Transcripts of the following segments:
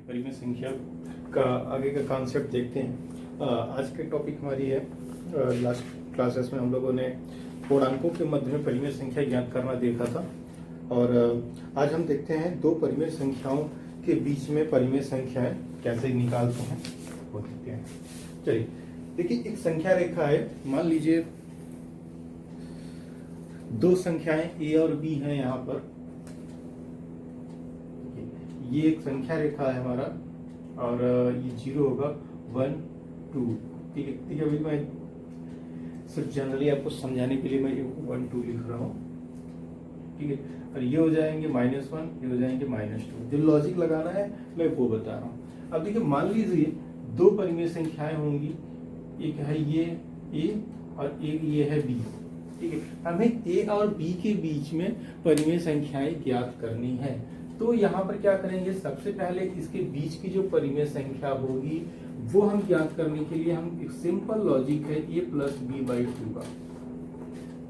परिमेय संख्या का आगे का कॉन्सेप्ट देखते हैं। आज के टॉपिक हमारी है, लास्ट क्लासेस में हम लोगों ने पूर्णांकों के मध्य में परिमेय संख्या ज्ञात करना देखा था, और आज हम देखते हैं दो परिमेय संख्याओं के बीच में परिमेय संख्याएं कैसे निकालते हैं वो देखते हैं। चलिए देखिए, एक संख्या रेखा है, मान लीजिए दो संख्याएं ए और बी हैं यहाँ पर। ये एक संख्या रेखा है हमारा, और ये 0 होगा 1 2। ठीक है, ठीक है। अभी मैं सिर्फ जनरली आपको समझाने के लिए मैं 1 2 लिख रहा हूँ। ठीक है, और ये हो जाएंगे -1, ये हो जाएंगे -2। जो लॉजिक लगाना है मैं वो बता रहा हूँ। अब देखिए, मान लीजिए दो परिमेय संख्याएं होंगी, एक है ये ए और एक ये है बी। ठीक है, हमें ए और बी के बीच में परिमेय संख्याएं ज्ञात करनी है। तो यहाँ पर क्या करेंगे, सबसे पहले इसके बीच की जो परिमेय संख्या होगी वो हम ज्ञात करने के लिए हम एक सिंपल लॉजिक है a प्लस बी बाई 2 का।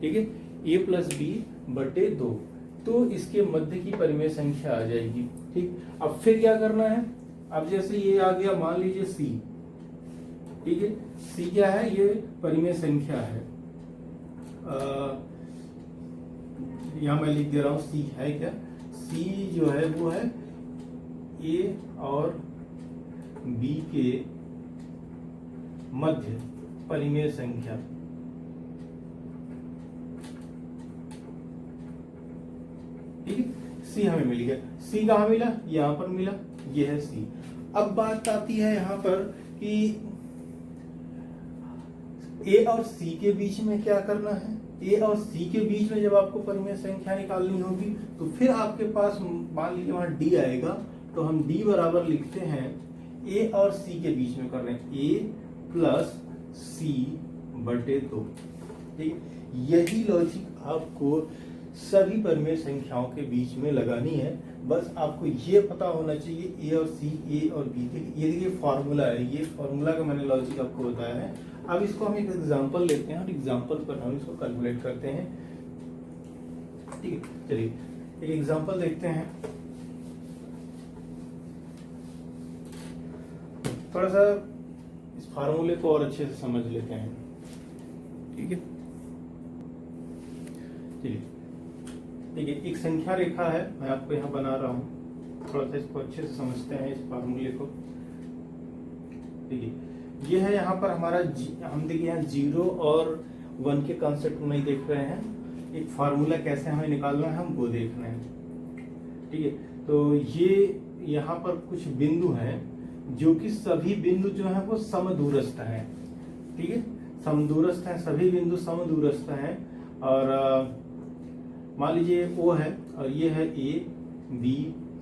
ठीक है, a प्लस बी बटे 2, तो इसके मध्य की परिमेय संख्या आ जाएगी। ठीक, अब फिर क्या करना है, अब जैसे ये आ गया, मान लीजिए c। ठीक है, c क्या है, ये परिमेय संख्या है। यहां मैं लिख दे रहा हूं c है क्या, c जो है वो है a और b के मध्य परिमेय संख्या। ठीक है, c हमें मिल गया। c कहाँ मिला, यहां पर मिला, ये है c। अब बात आती है यहां पर कि a और c के बीच में क्या करना है। a और c के बीच में जब आपको परिमेय संख्या निकालनी होगी तो फिर आपके पास मान लीजिए वहां d आएगा, तो हम d बराबर लिखते हैं a और c के बीच में कर रहे हैं a प्लस c बटे 2। ठीक है, यही लॉजिक आपको सभी परिमेय संख्याओं के बीच में लगानी है। बस आपको ये पता होना चाहिए a और c, a और b। ये देखिए फॉर्मूला है, ये फॉर्मूला का मैंने लॉजिक आपको बताया है। अब इसको हम एक एग्जांपल लेते हैं और एग्जांपल पर हम इसको कैलकुलेट करते हैं। ठीक है, चलिए एक एग्जांपल देखते हैं। थोड़ा सा इस फार्मूले को और अच्छे से समझ लेते हैं। ठीक है, चलिए ठीक है, एक संख्या रेखा है, मैं आपको यहाँ बना रहा हूँ, थोड़ा सा इसको अच्छे से समझते हैं इस फार्मूले को। ठीक है, ये है यहाँ पर हमारा हम देखिए यहाँ 0 और 1 के कॉन्सेप्ट नहीं देख रहे हैं, एक फार्मूला कैसे हमें निकालना है हम वो देख रहे हैं। ठीक है, तो ये यहाँ पर कुछ बिंदु हैं जो कि सभी बिंदु जो है वो समदूरस्थ हैं। ठीक है, समदूरस्थ हैं, सभी बिंदु समदूरस्थ हैं। और मान लीजिए O है और ये है A B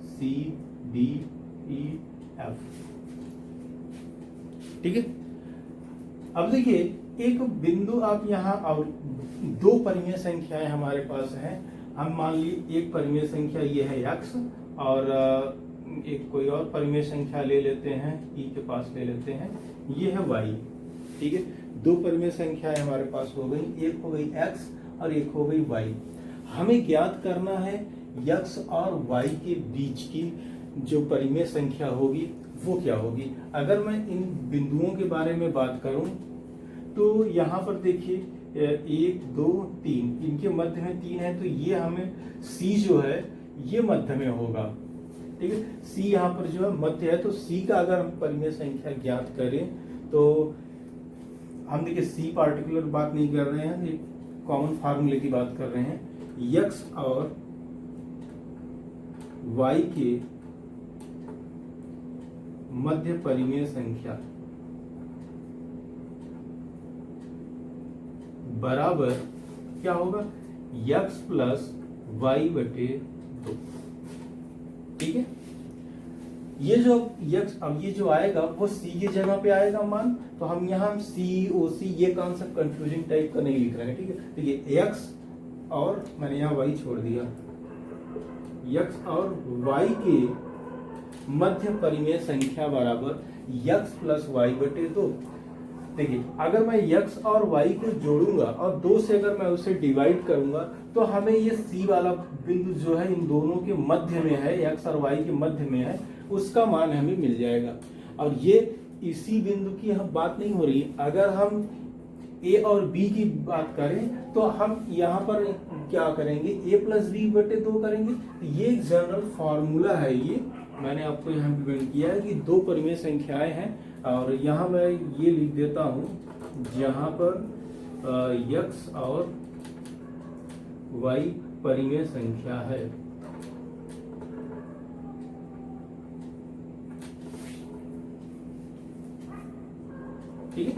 C D E F। ठीक है, अब देखिए एक बिंदु आप यहाँ, और दो परिमेय संख्याएं हमारे पास हैं। हम मान लीजिए एक परिमेय संख्या ये है x, और एक कोई और परिमेय संख्या ले लेते हैं, e के पास ले लेते हैं, ये है y। ठीक है, दो परिमेय संख्याएं हमारे पास हो गई, एक हो गई x और एक हो गई y। हमें ज्ञात करना है x और y के बीच की जो परिमेय संख्या होगी वो क्या होगी। अगर मैं इन बिंदुओं के बारे में बात करूं तो यहाँ पर देखिए 1 2 3, इनके मध्य में 3 है, तो ये हमें C जो है ये मध्य में होगा। ठीक है, C यहाँ पर जो है मध्य है, तो C का अगर हम परिमेय संख्या ज्ञात करें तो हम देखिए C पार्टिकुलर बात नहीं कर रहे हैं, एक कॉमन फार्मूले की बात कर रहे हैं। x और y के मध्य परिमेय संख्या बराबर क्या होगा, x प्लस वाई बटे 2। ठीक है, ये जो x, अब ये जो आएगा वो c की जगह पे आएगा मान, तो हम यहाँ c o c ये कॉन्सेप्ट कंफ्यूजिंग टाइप का नहीं लिख रहे हैं। ठीक है, देखिए x और मैंने यहाँ y छोड़ दिया, x और y के मध्य परिमेय संख्या बराबर x प्लस वाई बटे 2। देखिए, अगर मैं x और y को जोड़ूंगा और 2 से अगर मैं उसे डिवाइड करूंगा तो हमें ये c वाला बिंदु जो है इन दोनों के मध्य में है, x और y के मध्य में है, उसका मान हमें मिल जाएगा। और ये इसी बिंदु की हम बात नहीं हो रही। अगर हम ए और बी की बात करें तो हम यहाँ पर क्या करेंगे, ए प्लस बी बटे 2 करेंगे। ये एक जनरल फॉर्मूला है, ये मैंने आपको यहाँ प्रिवेंट किया है कि दो परिमेय संख्याएं हैं। और यहाँ मैं ये लिख देता हूँ जहाँ पर x और y परिमेय संख्या है। ठीक है,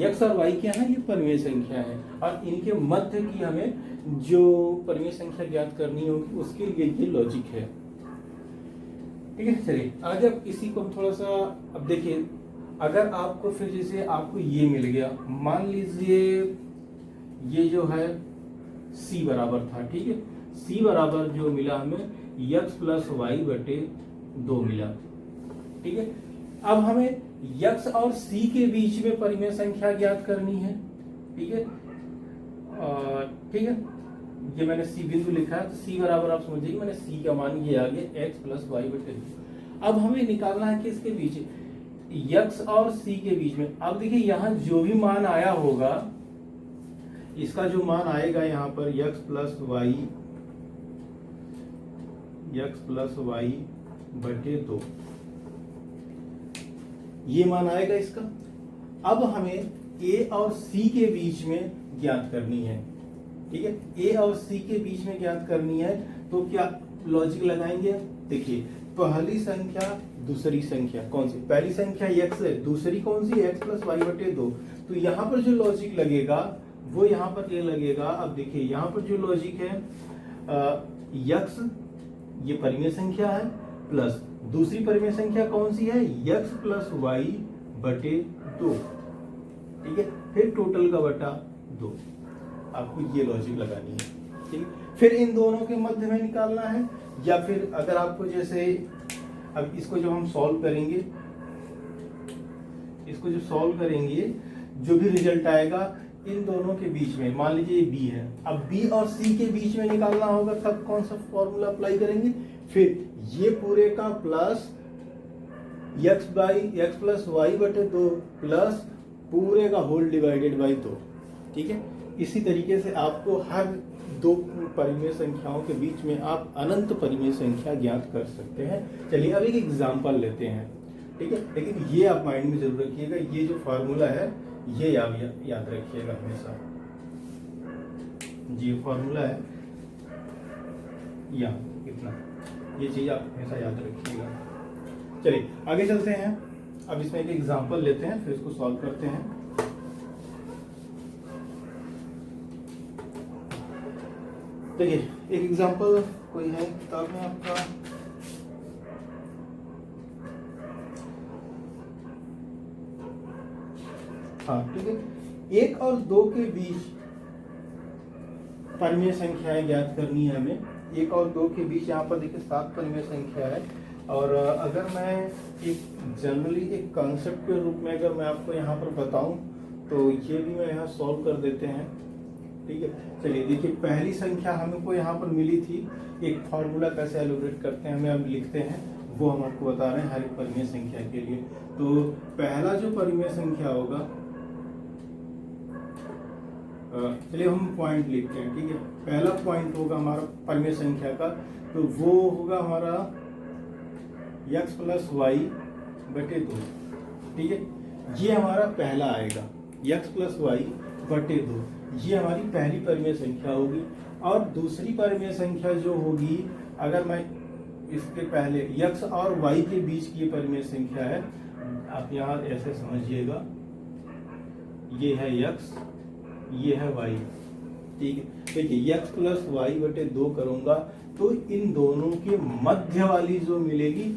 x और y क्या है, ये परिमेय संख्या है और इनके मध्य की हमें जो परिमेय संख्या ज्ञात करनी होगी उसके लिए ये लॉजिक है। ठीक है, चलिए आज अब इसी को हम थोड़ा सा अब देखिए। अगर आपको फिर जैसे आपको ये मिल गया, मान लीजिए ये जो है c बराबर था। ठीक है, c बराबर जो मिला हमें x प्लस वाई बटे 2 मिला। ठीक है, अब हमें x और c के बीच में परिमेय संख्या ज्ञात करनी है। ठीक है, ठीक है, ये मैंने c बिंदु लिखा है तो c बराबर आप समझिए मैंने c का मान ये आ गया x प्लस वाई बटे 2। अब हमें निकालना है किसके बीच, x और c के बीच में। अब देखिए यहाँ जो भी मान आया होगा, इसका जो मान आएगा यहाँ पर x प्लस वाई बटे 2, ये मान आएगा इसका। अब हमें a और c के बीच में ज्ञात करनी है। ठीक है, a और c के बीच में ज्ञात करनी है तो क्या लॉजिक लगाएंगे। देखिए पहली संख्या दूसरी संख्या कौन सी, पहली संख्या x है, दूसरी कौन सी x प्लस वाई बटे 2। तो यहाँ पर जो लॉजिक लगेगा वो यहाँ पर ये लगेगा। अब देखिए यहाँ पर जो लॉजिक है x ये परिमेय संख्या है प्लस दूसरी परिमेय संख्या कौन सी है x प्लस वाई बटे 2। ठीक है, फिर टोटल का बटा 2, आपको ये लॉजिक लगानी है। ठीक है, फिर इन दोनों के मध्य में निकालना है। या फिर अगर आपको जैसे अब इसको जब हम सॉल्व करेंगे, इसको जो सॉल्व करेंगे जो भी रिजल्ट आएगा इन दोनों के बीच में, मान लीजिए ये b है, अब b और c के बीच में निकालना होगा तब कौन सा फॉर्मूला अप्लाई करेंगे, फिर ये पूरे का प्लस x प्लस वाई बटे 2 प्लस पूरे का होल डिवाइडेड बाई 2। ठीक है, इसी तरीके से आपको हर दो परिमेय संख्याओं के बीच में आप अनंत परिमेय संख्या ज्ञात कर सकते हैं। चलिए अब एक एग्जांपल लेते हैं। ठीक है, लेकिन ये आप माइंड में जरूर रखिएगा, ये जो फॉर्मूला है ये याद रखिएगा हमेशा। जी फॉर्मूला है या इतना, ये चीज आप हमेशा याद रखिएगा। चलिए आगे चलते हैं। अब इसमें एक एग्जांपल लेते हैं फिर इसको सॉल्व करते हैं। देखिए एक एग्जांपल कोई है किताब में आपका, हाँ ठीक है, 1 और 2 के बीच परिमेय संख्याएं ज्ञात करनी है हमें। 1 और 2 के बीच यहाँ पर देखिए 7 परिमेय संख्या है। और अगर मैं एक जनरली एक कॉन्सेप्ट के रूप में अगर मैं आपको यहाँ पर बताऊं तो ये भी मैं यहाँ सॉल्व कर देते हैं। ठीक है, चलिए देखिए पहली संख्या हमको यहाँ पर मिली थी, एक फॉर्मूला कैसे एलोब्रेट करते हैं हमें अब लिखते हैं, वो हम आपको बता रहे हैं हर एक परिमेय संख्या के लिए। तो पहला जो परिमेय संख्या होगा, चलिए हम पॉइंट लिखते हैं। ठीक है, पहला पॉइंट होगा हमारा परिमेय संख्या का, तो वो होगा हमारा x प्लस वाई बटे 2। ठीक है, ये हमारा पहला आएगा x प्लस वाई बटे 2, ये हमारी पहली परिमेय संख्या होगी। और दूसरी परिमेय संख्या जो होगी, अगर मैं इसके पहले x और y के बीच की परिमेय संख्या है, आप यहाँ ऐसे समझिएगा, ये है x, ये है y। ठीक है, देखिए x प्लस वाई बटे 2 करूंगा तो इन दोनों के मध्य वाली जो मिलेगी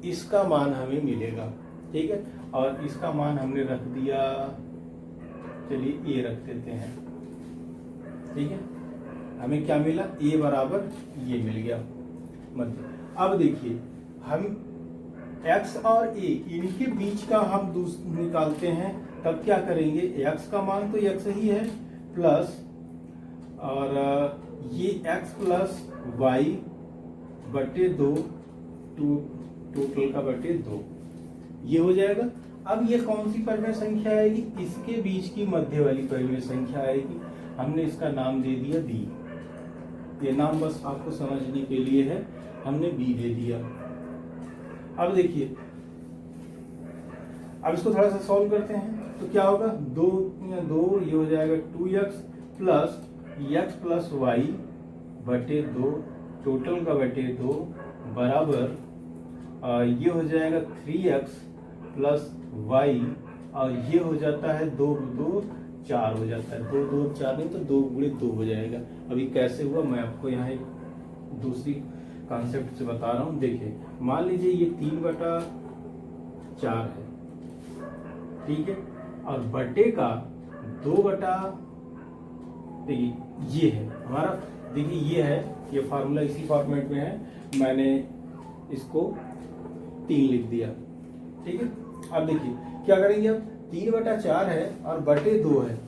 इसका मान हमें मिलेगा। ठीक है, और इसका मान हमने रख दिया, चलिए a रख देते हैं। ठीक है, हमें क्या मिला, a बराबर ये मिल गया मध्य। अब देखिए हम x और a इनके बीच का हम निकालते हैं, तब क्या करेंगे, x का मान तो x ही है प्लस, और ये x प्लस वाई बटे 2 टोटल का बटे 2, ये हो जाएगा। अब ये कौन सी परिमेय संख्या आएगी, इसके बीच की मध्य वाली परिमेय संख्या आएगी। हमने इसका नाम दे दिया b, ये नाम बस आपको समझने के लिए है, हमने b दे दिया। अब देखिए, अब इसको थोड़ा सा सॉल्व करते हैं तो क्या होगा, 2 ये हो जाएगा 2x plus x plus Y बटे 2 टोटल का बटे 2 बराबर ये हो जाएगा 3x प्लस वाई और ये हो जाता है 2 2 4 हो जाता है, 2 2 4 नहीं तो 2 गुणे 2 हो जाएगा। अभी कैसे हुआ मैं आपको यहाँ एक दूसरी कॉन्सेप्ट से बता रहा हूँ। देखिए, मान लीजिए ये 3/4 है, ठीक है, और बटे का 2 देखिए ये है हमारा, देखिए ये है, ये फार्मूला इसी फॉर्मेट में है, मैंने इसको 3 लिख दिया, ठीक है। अब देखिए क्या करेंगे, अब 3/4 है और बटे 2 है,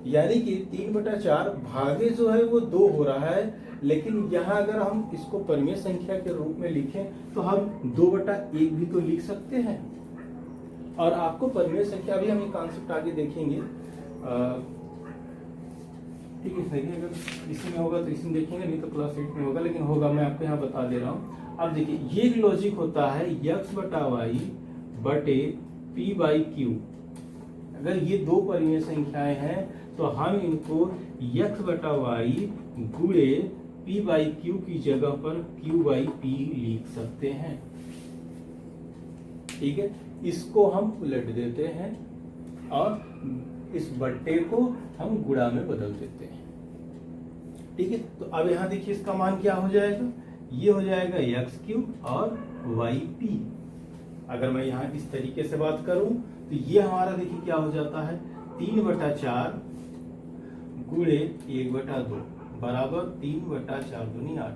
यानी कि 3/4 भागे जो है वो 2 हो रहा है, लेकिन यहाँ अगर हम इसको परिमेय संख्या के रूप में लिखें तो हम 2/1 भी तो लिख सकते हैं। और आपको परिमेय संख्या, अभी हम ये कॉन्सेप्ट आगे देखेंगे, ठीक है, सही है। अगर इसी में होगा तो इसी में देखेंगे, नहीं तो क्लास 8 में होगा, लेकिन होगा, मैं आपको यहाँ बता दे रहा हूँ। अब देखिए ये लॉजिक होता है x/y बटे p/q। अगर ये दो परिमेय संख्याएं हैं तो हम इनको x/y गुणे p/q की जगह पर q/p लिख सकते हैं, ठीक है। इसको हम उलट देते हैं और इस बट्टे को हम गुणा में बदल देते हैं, ठीक है। तो अब यहाँ देखिए इसका मान क्या हो जाएगा, ये हो जाएगा x³ और yp। अगर मैं यहाँ इस तरीके से बात करूं तो ये हमारा देखिए क्या हो जाता है, 3/4 गुणे 1/2 बराबर 3/4 दूनी 8।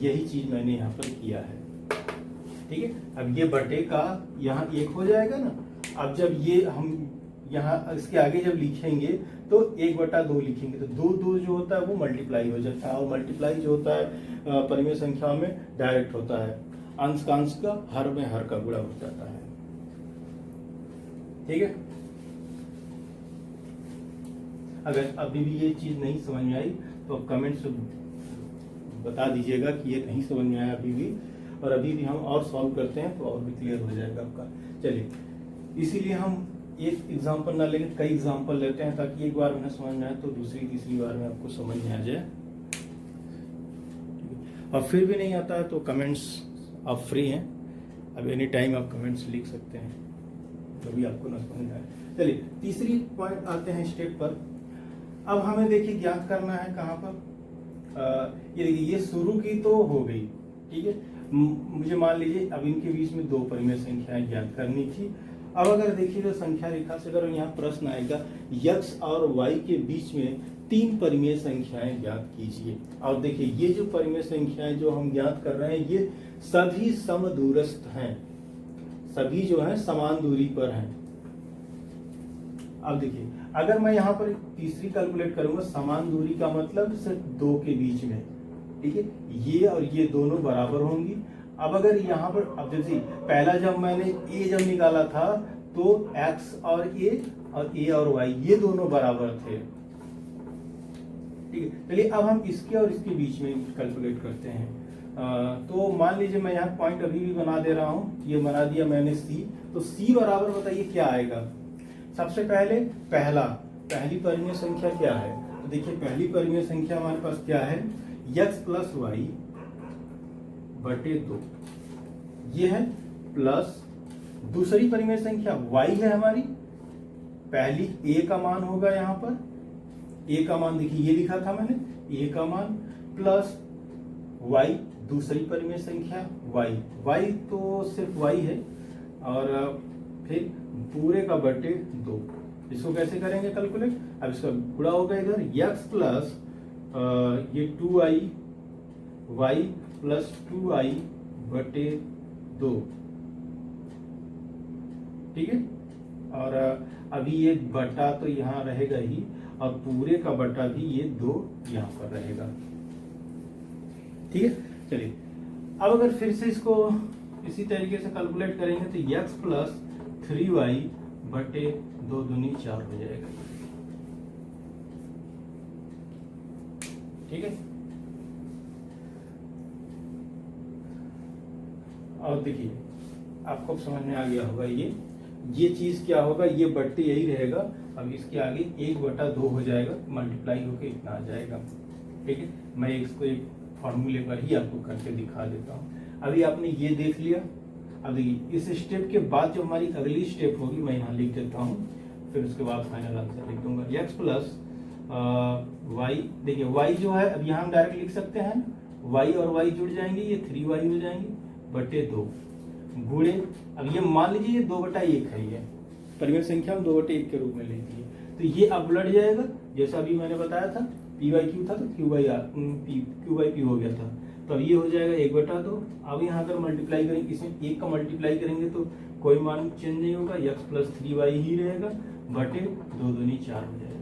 यही चीज मैंने यहाँ पर किया है, ठीक है। अब ये बटे का यहाँ 1 हो जाएगा ना। अब जब ये हम यहाँ इसके आगे जब लिखेंगे तो 1/2 लिखेंगे तो 2 जो होता है वो मल्टीप्लाई हो जाता है, और मल्टीप्लाई जो होता है परिमेय संख्या में डायरेक्ट होता है, अंश का अंश का, हर में हर का गुणा हो जाता है, ठीक है। अगर अभी भी ये चीज नहीं समझ में आई तो आप कमेंट्स बता दीजिएगा कि ये नहीं समझ में आया अभी भी, और अभी भी हम और सॉल्व करते हैं तो और भी क्लियर हो जाएगा आपका। चलिए, इसीलिए हम एक एग्जाम्पल ना लेकिन कई एग्जाम्पल लेते हैं, ताकि एक बार में ना समझ में आए तो दूसरी तीसरी बार में आपको समझ में आ जाए। और फिर भी नहीं आता है तो कमेंट्स आप फ्री हैं, अब एनी टाइम आप कमेंट्स लिख सकते हैं, तो भी आपको ना समझ में आए। चलिए तीसरी पॉइंट आते हैं स्टेप पर। अब हमें देखिए ज्ञात करना है कहाँ पर, ये देखिए ये शुरू की तो हो गई, ठीक है। मुझे मान लीजिए अब इनके बीच में 2 परिमेय संख्याएं ज्ञात करनी थी। अब अगर देखिए तो संख्या रेखा से अगर यहाँ प्रश्न आएगा x और y के बीच में 3 परिमेय संख्याएं ज्ञात कीजिए। और देखिए ये जो परिमेय संख्याएं जो हम ज्ञात कर रहे हैं ये सभी समदूरस्थ हैं, सभी जो है समान दूरी पर हैं। अब देखिए अगर मैं यहाँ पर तीसरी कैलकुलेट करूंगा, समान दूरी का मतलब सिर्फ 2 के बीच में, ठीक है, ये और ये दोनों बराबर होंगी। अब अगर यहाँ पर, अब देखिए पहला जब मैंने a जब निकाला था तो x और a और y ये दोनों बराबर थे, ठीक है। चलिए अब हम इसके और इसके बीच में कैलकुलेट करते हैं। तो मान लीजिए मैं यहाँ पॉइंट अभी भी बना दे रहा हूँ, ये बना दिया मैंने c, तो c बराबर बताइए क्या आएगा। सबसे पहले पहली परिमेय संख्या क्या है, तो देखिए पहली परिमेय संख्या हमारे पास क्या है, x प्लस वाई बटे 2, ये है, प्लस दूसरी परिमेय संख्या y है हमारी, पहली a का मान होगा यहाँ पर, a का मान देखिए ये लिखा था मैंने, a का मान प्लस y दूसरी परिमेय संख्या y तो सिर्फ y है, और फिर पूरे का बटे 2। इसको कैसे करेंगे कैलकुलेट, अब इसका गुणा होगा इधर x प्लस ये 2i y प्लस 2i बटे 2, ठीक है। और अभी ये बटा तो यहाँ रहेगा ही, और पूरे का बटा भी ये 2 यहाँ पर रहेगा, ठीक है। चलिए अब अगर फिर से इसको इसी तरीके से कैलकुलेट करेंगे तो x प्लस 3y बटे 2 दूनी 4 हो जाएगा। ठीक है, और देखिए आपको समझ में आ गया होगा ये चीज क्या होगा, ये बट्टे यही रहेगा। अब इसके आगे 1/2 हो जाएगा, मल्टीप्लाई होके इतना आ जाएगा। ठीक है, मैं इसको एक फॉर्मूले पर ही आपको करके दिखा देता हूँ। अभी आपने ये देख लिया। अब देखिए इस स्टेप के बाद जो हमारी अगली स्टेप होगी मैं यहाँ लिख देता हूँ, फिर उसके बाद फाइनल आंसर लिख दूंगा। x प्लस वाई, देखिए y जो है अब यहाँ हम डायरेक्ट लिख सकते हैं, y और y जुड़ जाएंगे, ये 3y हो जाएंगे बटे 2 गुणे, अब ये मान लीजिए ये 2/1 है, ये परिमेय संख्या हम 2/1 के रूप में लेती है, तो ये अब उलट जाएगा। जैसा अभी मैंने बताया था p/q था तो q/p हो गया था, तो अब ये हो जाएगा 1/2। अब यहाँ अगर मल्टीप्लाई करेंगे, इसमें 1 का मल्टीप्लाई करेंगे तो कोई मान चेंज नहीं होगा, x प्लस 3y ही रहेगा बटे 2 दूनी 4 हो जाएगा।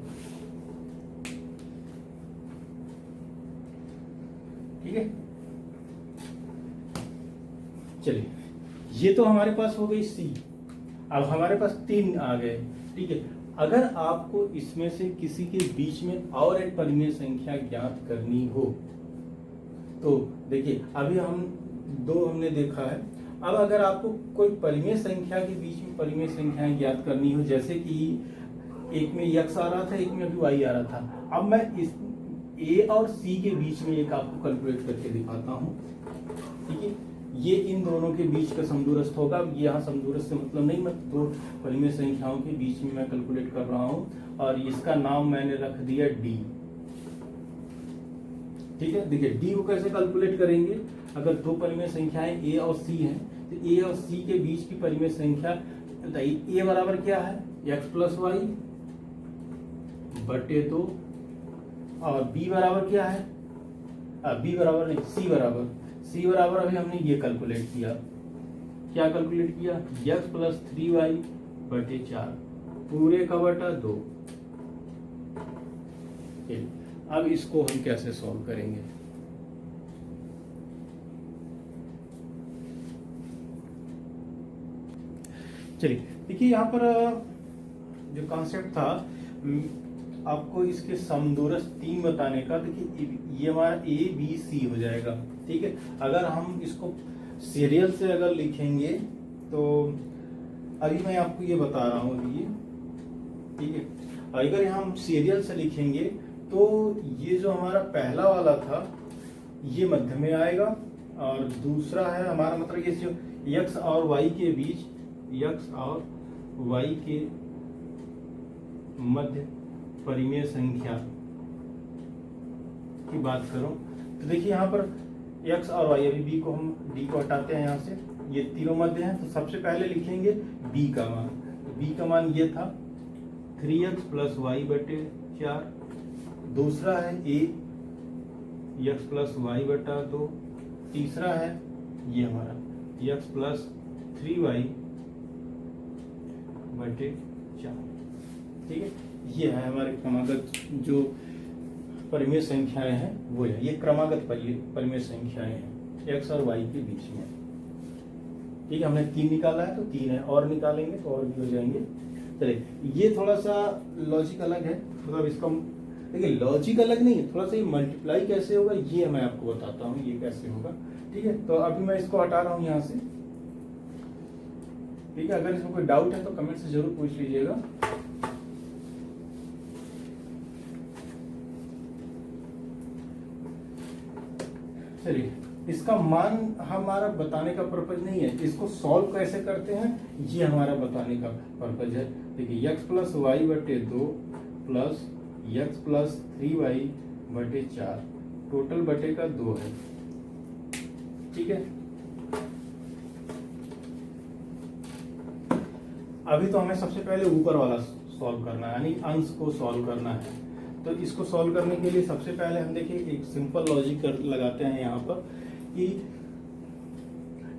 ठीक है, चलिए ये तो हमारे पास हो गई c। अब हमारे पास 3 आ गए। ठीक है, अगर आपको इसमें से किसी के बीच में और एक परिमेय संख्या ज्ञात करनी हो तो देखिए अभी हम 2 हमने देखा है। अब अगर आपको कोई परिमेय संख्या के बीच में परिमेय संख्याएं ज्ञात करनी हो, जैसे कि एक में x आ रहा था, एक में अभी y आ रहा था, अब मैं इस a और c के बीच में एक आपको कैलकुलेट करके दिखाता हूँ। ठीक है, ये इन दोनों के बीच का समदूरस्थ होगा। अब यहाँ समदूरस्थ से मतलब नहीं, मैं 2 परिमेय संख्याओं के बीच में मैं कैलकुलेट कर रहा हूँ और इसका नाम मैंने रख दिया d। ठीक है, देखिए d को कैसे कैलकुलेट करेंगे, अगर 2 परिमेय संख्याएं a और c हैं तो a और c के बीच की परिमेय संख्या बताइए। a बराबर क्या है, x प्लस वाई बटे 2, और b बराबर क्या है, b बराबर नहीं, c बराबर अभी हमने ये कैलकुलेट किया। क्या कैलकुलेट किया, x प्लस 3y बटे 4 पूरे का बटा 2। अब इसको हम कैसे सॉल्व करेंगे, चलिए देखिए यहाँ पर जो कॉन्सेप्ट था आपको इसके समदूरस्थ 3 बताने का। देखिए ये हमारा a b c हो जाएगा। ठीक है, अगर हम इसको सीरियल से अगर लिखेंगे तो अभी मैं आपको ये बता रहा हूँ ये। ठीक है, अगर हम सीरियल से लिखेंगे तो ये जो हमारा पहला वाला था ये मध्य में आएगा, और दूसरा है हमारा मतलब ये जो x और y के बीच, x और y के मध्य परिमेय संख्या की बात करूं तो देखिए यहाँ पर x और y, अभी b को हम d को हटाते हैं यहाँ से, ये तीनों मध्य हैं, तो सबसे पहले लिखेंगे b का मान। b का मान ये था 3x प्लस वाई बटे 4, दूसरा है a x प्लस वाई बटा 2, तीसरा है ये हमारा x प्लस 3y बटे 4। ठीक है, ये है हमारे क्रमागत जो परिमेय संख्याएं हैं वो है, ये क्रमागत परिमेय संख्याएं हैं x और y के बीच में। ठीक है, हमने 3 निकाला है तो 3 है, और निकालेंगे तो और भी हो जाएंगे। चलिए ये थोड़ा सा लॉजिक अलग है, मतलब इसका देखिए लॉजिक अलग नहीं है, थोड़ा सा ये मल्टीप्लाई कैसे होगा ये मैं आपको बताता हूँ ये कैसे होगा। ठीक है, तो अभी मैं इसको हटा रहा हूँ यहाँ से। ठीक है, अगर इसमें कोई डाउट है तो कमेंट से जरूर पूछ लीजिएगा। चलिए इसका मान हमारा बताने का पर्पज नहीं है, इसको सॉल्व कैसे करते हैं ये हमारा बताने का पर्पज है। देखिए x प्लस वाई बटे 2 प्लस x प्लस 3y बटे 4 टोटल बटे का 2 है। ठीक है, अभी तो हमें सबसे पहले ऊपर वाला सॉल्व करना है, यानी अंश को सॉल्व करना है। तो इसको सॉल्व करने के लिए सबसे पहले हम देखिए एक सिंपल लॉजिक लगाते हैं यहाँ पर कि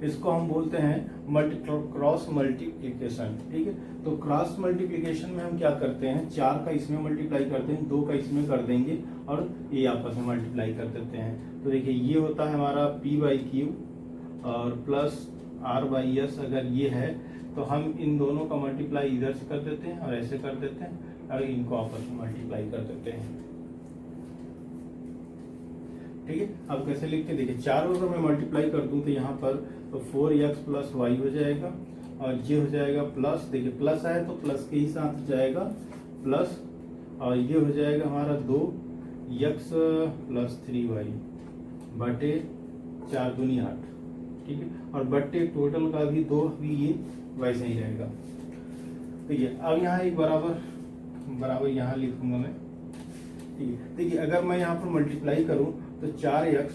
इसको हम बोलते हैं क्रॉस मल्टीप्लिकेशन। ठीक है, तो क्रॉस मल्टीप्लिकेशन में हम क्या करते हैं, 4 का इसमें मल्टीप्लाई करते हैं, 2 का इसमें कर देंगे और ये आपस में मल्टीप्लाई कर देते हैं। तो देखिए ये होता है हमारा p/q और प्लस r/s अगर ये है तो हम इन दोनों का मल्टीप्लाई इधर से कर देते हैं और ऐसे कर देते हैं और इनको आपस में मल्टीप्लाई कर देते हैं। ठीक है, अब कैसे लिखते हैं देखिए, चारों अगर मैं मल्टीप्लाई कर दूं तो यहाँ पर तो 4x प्लस वाई हो जाएगा और ये हो जाएगा प्लस, देखिए प्लस आया तो प्लस के ही साथ जाएगा प्लस, और ये हो जाएगा हमारा 2x प्लस 3y बटे 4 दूनी 8। ठीक है, और बट्टे टोटल का भी 2 भी ये वैसे ही रहेगा। देखिए अब यहाँ एक बराबर यहाँ लिखूंगा मैं। ठीक है, देखिए अगर मैं यहाँ पर मल्टीप्लाई करूं तो 4x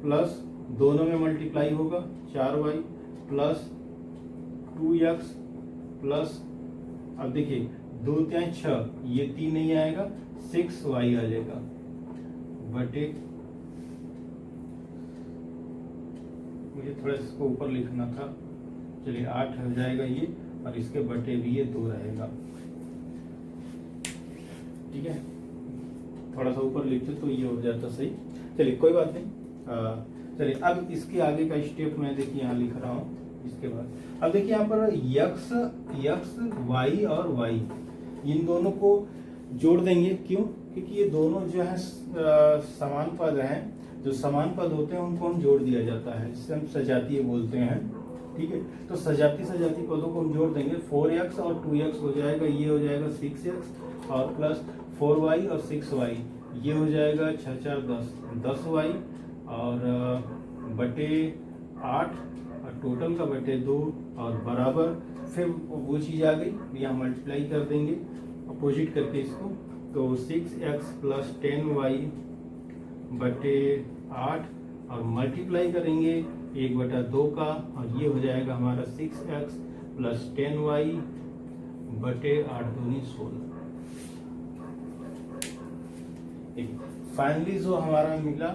प्लस दोनों में मल्टीप्लाई होगा 4y प्लस 2x प्लस, अब देखिए 2 3 6, ये 3 नहीं आएगा 6y आ जाएगा बटे, मुझे थोड़ा इसको ऊपर लिखना था, चलिए 8 हो जाएगा ये, और इसके बटे भी ये 2 रहेगा। ठीक है, थोड़ा सा ऊपर लिखते तो ये हो जाता सही, चलिए कोई बात नहीं। चलिए अब इसके आगे का स्टेप मैं देखिए यहाँ लिख रहा हूँ। इसके बाद अब देखिए यहाँ पर x y और y इन दोनों को जोड़ देंगे, क्यों? क्योंकि ये दोनों जो है समान पद हैं, जो समान पद होते हैं उनको हम जोड़ दिया जाता है, जिसे हम सजातीय बोलते हैं। ठीक है, तो सजाती पदों को हम जोड़ देंगे, 4x और 2x हो जाएगा, ये हो जाएगा 6x और प्लस 4y और 6y, ये हो जाएगा 6 4 10y और बटे 8 और टोटल का बटे 2 और बराबर, फिर वो चीज़ आ गई, यहाँ मल्टीप्लाई कर देंगे अपोजिट करके इसको, तो 6x प्लस 10y बटे 8 और मल्टीप्लाई करेंगे 1/2 का, और ये हो जाएगा हमारा 6x प्लस 10y बटे 8 दूनी 16। फाइनली जो हमारा मिला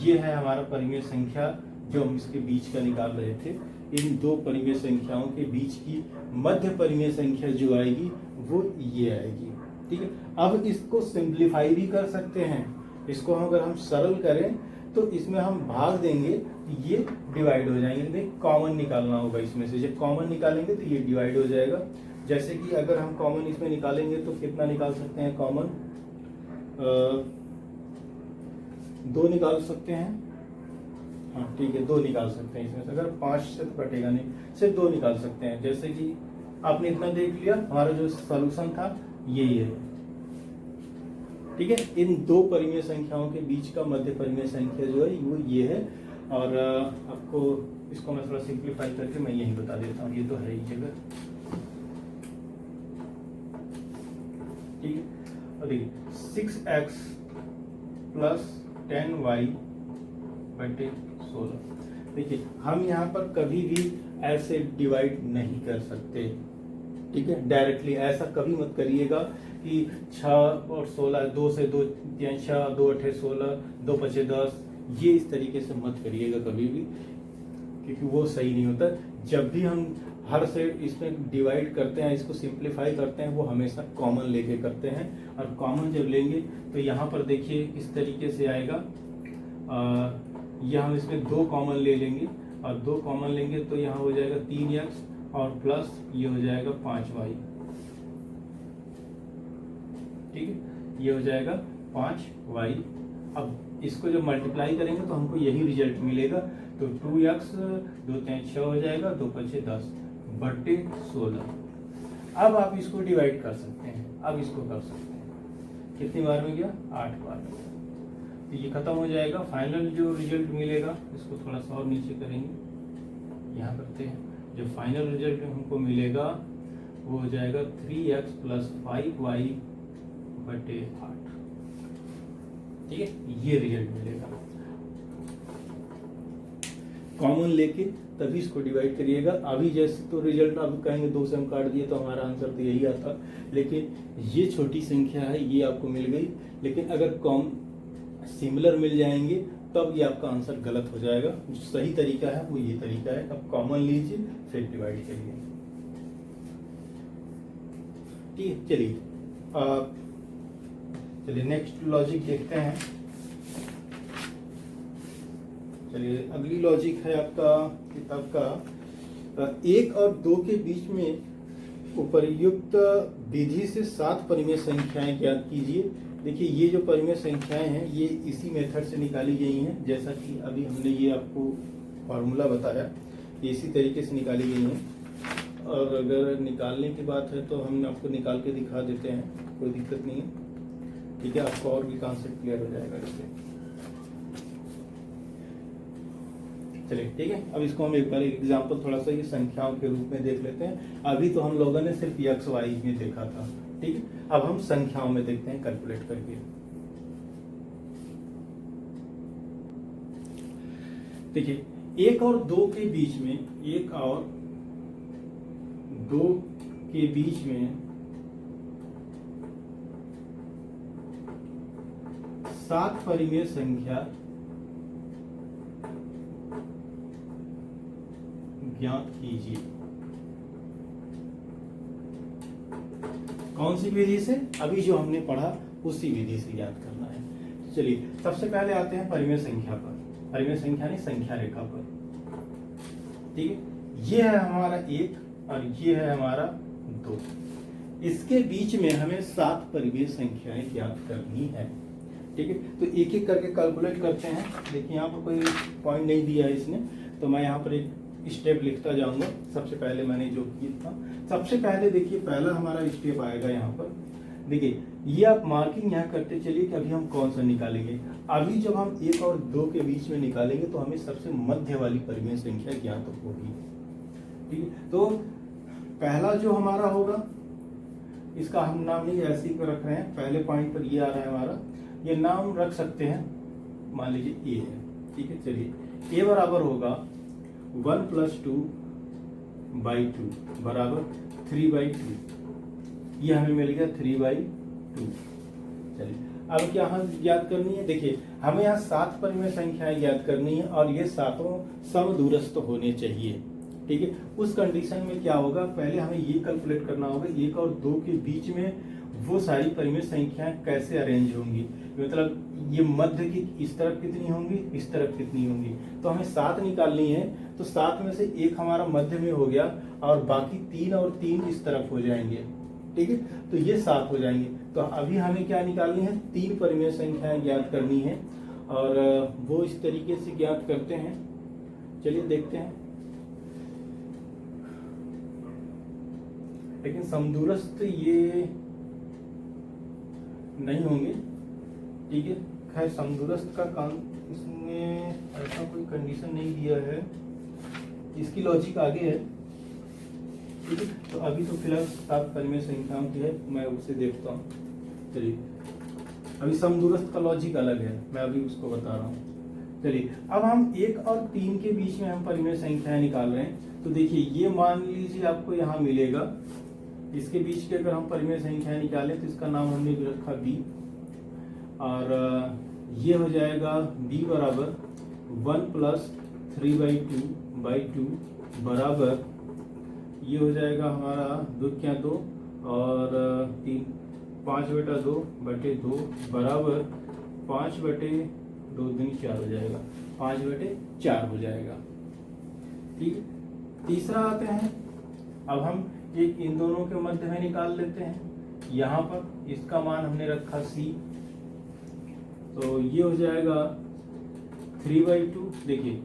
ये है हमारा परिमेय संख्या जो हम इसके बीच का निकाल रहे थे। इन दो परिमेय संख्याओं के बीच की मध्य परिमेय संख्या जो आएगी वो ये आएगी। ठीक है, अब इसको सिंप्लीफाई भी कर सकते हैं। इसको अगर हम सरल करें तो इसमें हम भाग देंगे, ये डिवाइड हो जाएंगे, कॉमन निकालना होगा इसमें से। जब कॉमन निकालेंगे तो ये डिवाइड हो जाएगा। जैसे कि अगर हम कॉमन इसमें निकालेंगे तो कितना निकाल सकते हैं कॉमन, 2 निकाल सकते हैं। हाँ ठीक है, 2 निकाल सकते हैं इसमें से। अगर 5 से तो कटेगा नहीं, सिर्फ 2 निकाल सकते हैं। जैसे कि आपने इतना देख लिया, हमारा जो सॉल्यूशन था ये है। ठीक है, इन दो परिमेय संख्याओं के बीच का मध्य परिमेय संख्या जो है वो ये है। और आपको इसको मैं थोड़ा सिंप्लीफाई करके मैं यही बता देता हूँ, ये तो है ही जगह। ठीक है, और देखिए 6x प्लस 10y बटे 16। देखिए हम यहाँ पर कभी भी ऐसे डिवाइड नहीं कर सकते। ठीक है, डायरेक्टली ऐसा कभी मत करिएगा कि 6 और 16, 2 से 2 6, 2 8 16, 2 5 10, ये इस तरीके से मत करिएगा कभी भी, क्योंकि वो सही नहीं होता। जब भी हम हर से इसमें डिवाइड करते हैं, इसको सिंप्लीफाई करते हैं, वो हमेशा कॉमन लेके करते हैं। और कॉमन जब लेंगे तो यहाँ पर देखिए इस तरीके से आएगा। यहाँ हम इसमें 2 कॉमन ले लेंगे, और 2 कॉमन लेंगे तो यहाँ हो जाएगा 3x और प्लस ये हो जाएगा 5y। ठीक है, ये हो जाएगा 5y। अब इसको जब मल्टीप्लाई करेंगे तो हमको यही रिजल्ट मिलेगा। तो 2x 2 3 6 हो जाएगा, 2 5 10 बटे 16। अब आप इसको डिवाइड कर सकते हैं। अब इसको कर सकते हैं, कितनी बार में गया, 8 बार में गया। तो ये खत्म हो जाएगा। फाइनल जो रिजल्ट मिलेगा, इसको थोड़ा सा और नीचे करेंगे, यहाँ करते हैं। जो फाइनल रिजल्ट हमको मिलेगा वो हो जाएगा 3x प्लस 5y बटे 8। ठीक है, ये रिजल्ट मिलेगा। कॉमन लेके तभी इसको डिवाइड करिएगा। अभी जैसे तो रिजल्ट अब कहेंगे 2 से हम काट दिए तो हमारा आंसर तो यही आता, लेकिन ये छोटी संख्या है, ये आपको मिल गई। लेकिन अगर सिमिलर मिल जाएंगे तब ये आपका आंसर गलत हो जाएगा। जो सही तरीका है वो ये तरीका है। अब कॉमन लीजिए फिर डिवाइड करिए। ठीक है, चलिए नेक्स्ट लॉजिक देखते हैं। चलिए अगली लॉजिक है आपका किताब का 1 और 2 के बीच में उपर्युक्त विधि से 7 परिमेय संख्याएं ज्ञात कीजिए। देखिए ये जो परिमेय संख्याएं हैं ये इसी मेथड से निकाली गई हैं, जैसा कि अभी हमने ये आपको फॉर्मूला बताया, ये इसी तरीके से निकाली गई हैं। और अगर निकालने की बात है तो हम आपको निकाल के दिखा देते हैं, कोई दिक्कत नहीं है। ठीक है, आपको और भी कॉन्सेप्ट क्लियर हो जाएगा इससे। चलिए ठीक है, अब इसको हम एक बार एग्जाम्पल थोड़ा सा ये संख्याओं के रूप में देख लेते हैं। अभी तो हम लोगों ने सिर्फ एक्स वाई में देखा था, ठीक है, अब हम संख्याओं में देखते हैं कैलकुलेट करके। देखिए 1 और 2 के बीच में, 1 और 2 के बीच में 7 परिमेय संख्या ज्ञात कीजिए। कौन सी विधि से? अभी जो हमने पढ़ा उसी विधि से ज्ञात करना है। चलिए सबसे पहले आते हैं परिमेय संख्या पर, परिमेय संख्या नहीं संख्या रेखा पर। ठीक है, ये है हमारा 1 और ये है हमारा 2। इसके बीच में हमें 7 परिमेय संख्याएं ज्ञात करनी है। ठीक है, तो एक एक करके कैलकुलेट करते हैं। देखिए यहाँ पर कोई पॉइंट नहीं दिया है इसने, तो मैं यहाँ पर एक स्टेप लिखता जाऊंगा। सबसे पहले मैंने जो किया था, सबसे पहले देखिए पहला हमारा स्टेप आएगा यहाँ पर। देखिए ये आप मार्किंग यहाँ करते चलिए कि अभी हम कौन सा निकालेंगे। अभी जब हम 1 और 2 के बीच में निकालेंगे तो हमें सबसे मध्य वाली परिमेय संख्या ज्ञात होगी। ठीक है, तो पहला जो हमारा होगा इसका हम नाम नहीं ऐसे ही रख रहे हैं, पहले पॉइंट पर ये आ रहा है हमारा, ये नाम रख सकते हैं, मान लीजिए ए है। ठीक है, चलिए ए बराबर होगा 1 + 2/2 बराबर 3/2। ये हमें मिल गया 3/2। चलिए अब क्या हम ज्ञात करनी है? देखिए हमें यहाँ 7 परिमेय संख्याएं ज्ञात करनी है और ये सातों समदूरस्थ होने चाहिए। ठीक है, उस कंडीशन में क्या होगा, पहले हमें ये कैलकुलेट करना होगा 1 और 2 के बीच में वो सारी परिमेय संख्याएं कैसे अरेंज होंगी। मतलब ये मध्य की इस तरफ कितनी होंगी, इस तरफ कितनी होंगी। तो हमें 7 निकालनी है, तो 7 में से 1 हमारा मध्य में हो गया और बाकी 3 और 3 इस तरफ हो जाएंगे। ठीक है, तो ये 7 हो जाएंगे। तो अभी हमें क्या निकालनी है? 3 परिमेय संख्याएं ज्ञात करनी है और वो इस तरीके से ज्ञात करते हैं। चलिए देखते हैं। लेकिन समदूरस्थ ये नहीं होंगे। ठीक है, खैर समदूरस्थ का काम इसमें ऐसा कोई कंडीशन नहीं दिया है, इसकी लॉजिक आगे है। ठीक है, तो अभी तो फिलहाल 7 परिमेय संख्याओं की है, मैं उसे देखता हूँ। चलिए अभी समदूरस्थ का लॉजिक अलग है, मैं अभी उसको बता रहा हूँ। चलिए अब हम 1 और 3 के बीच में हम परिमेय संख्याएं निकाल रहे हैं। तो देखिए ये मान लीजिए आपको यहाँ मिलेगा, इसके बीच के अगर हम परिमेय संख्याएं निकालें तो इसका नाम हमने भी रखा b, और ये हो जाएगा b बराबर 1 + 3/2 बराबर, ये हो जाएगा हमारा 2 क्या 2 और 3 5/2/2 बराबर 5/2 दूनी 4 हो जाएगा, 5/4 हो जाएगा। ठीक है, तीसरा आते हैं। अब हम एक इन दोनों के मध्य में निकाल लेते हैं। यहाँ पर इसका मान हमने रखा c, तो ये हो जाएगा 3/2। देखिए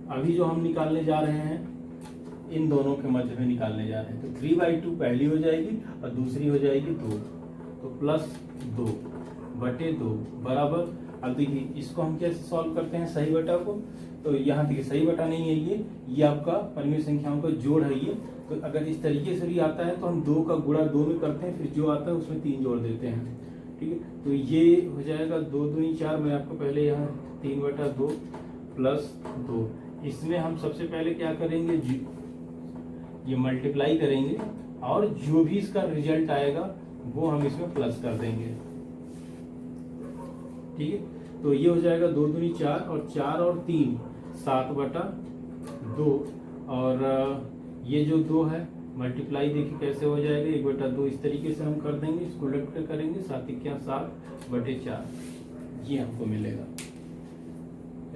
अभी जो हम निकालने जा रहे हैं इन दोनों के मध्य में निकालने जा रहे हैं, तो 3/2 पहली हो जाएगी और दूसरी हो जाएगी 2, तो +2/2 बराबर। अब देखिए इसको हम कैसे सॉल्व करते हैं सही बटा को, तो यहाँ देखिए सही बटा नहीं है, ये आपका परिमेय संख्याओं का जोड़ है ये। तो अगर इस तरीके से भी आता है तो हम 2 का गुणा 2 में करते हैं, फिर जो आता है उसमें 3 जोड़ देते हैं। ठीक है, तो ये हो जाएगा 2 दूनी 4। मैं आपको पहले यहाँ 3/2 + 2, इसमें हम सबसे पहले क्या करेंगे, ये मल्टीप्लाई करेंगे और जो भी इसका रिजल्ट आएगा वो हम इसमें प्लस कर देंगे। ठीक है, तो ये हो जाएगा 2 दूनी 4 और 4 और 3 7/2, और ये जो 2 है मल्टीप्लाई देखिए कैसे हो जाएगा 1/2, इस तरीके से हम कर देंगे, इसको उलट करेंगे 7 क्या 7/4, ये हमको मिलेगा।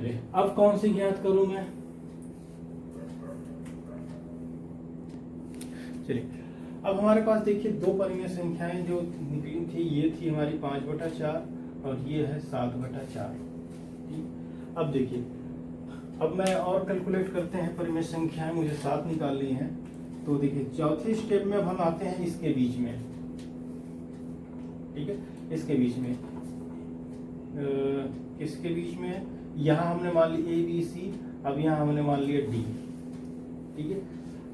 चलिए अब कौन सी ज्ञात करूं मैं, चलिए अब हमारे पास देखिए दो परिमेय संख्याएं जो निकली थी, ये थी हमारी 5/4 और ये है 7/4। ठीक, अब देखिए अब मैं और कैलकुलेट करते हैं परिमेय संख्याएं, मुझे 7 निकालनी है। तो देखिए चौथे स्टेप में अब हम आते हैं इसके बीच में, ठीक है, इसके बीच में किसके बीच में, यहाँ हमने मान ली ए बी सी, अब यहाँ हमने मान लिया डी, ठीक है,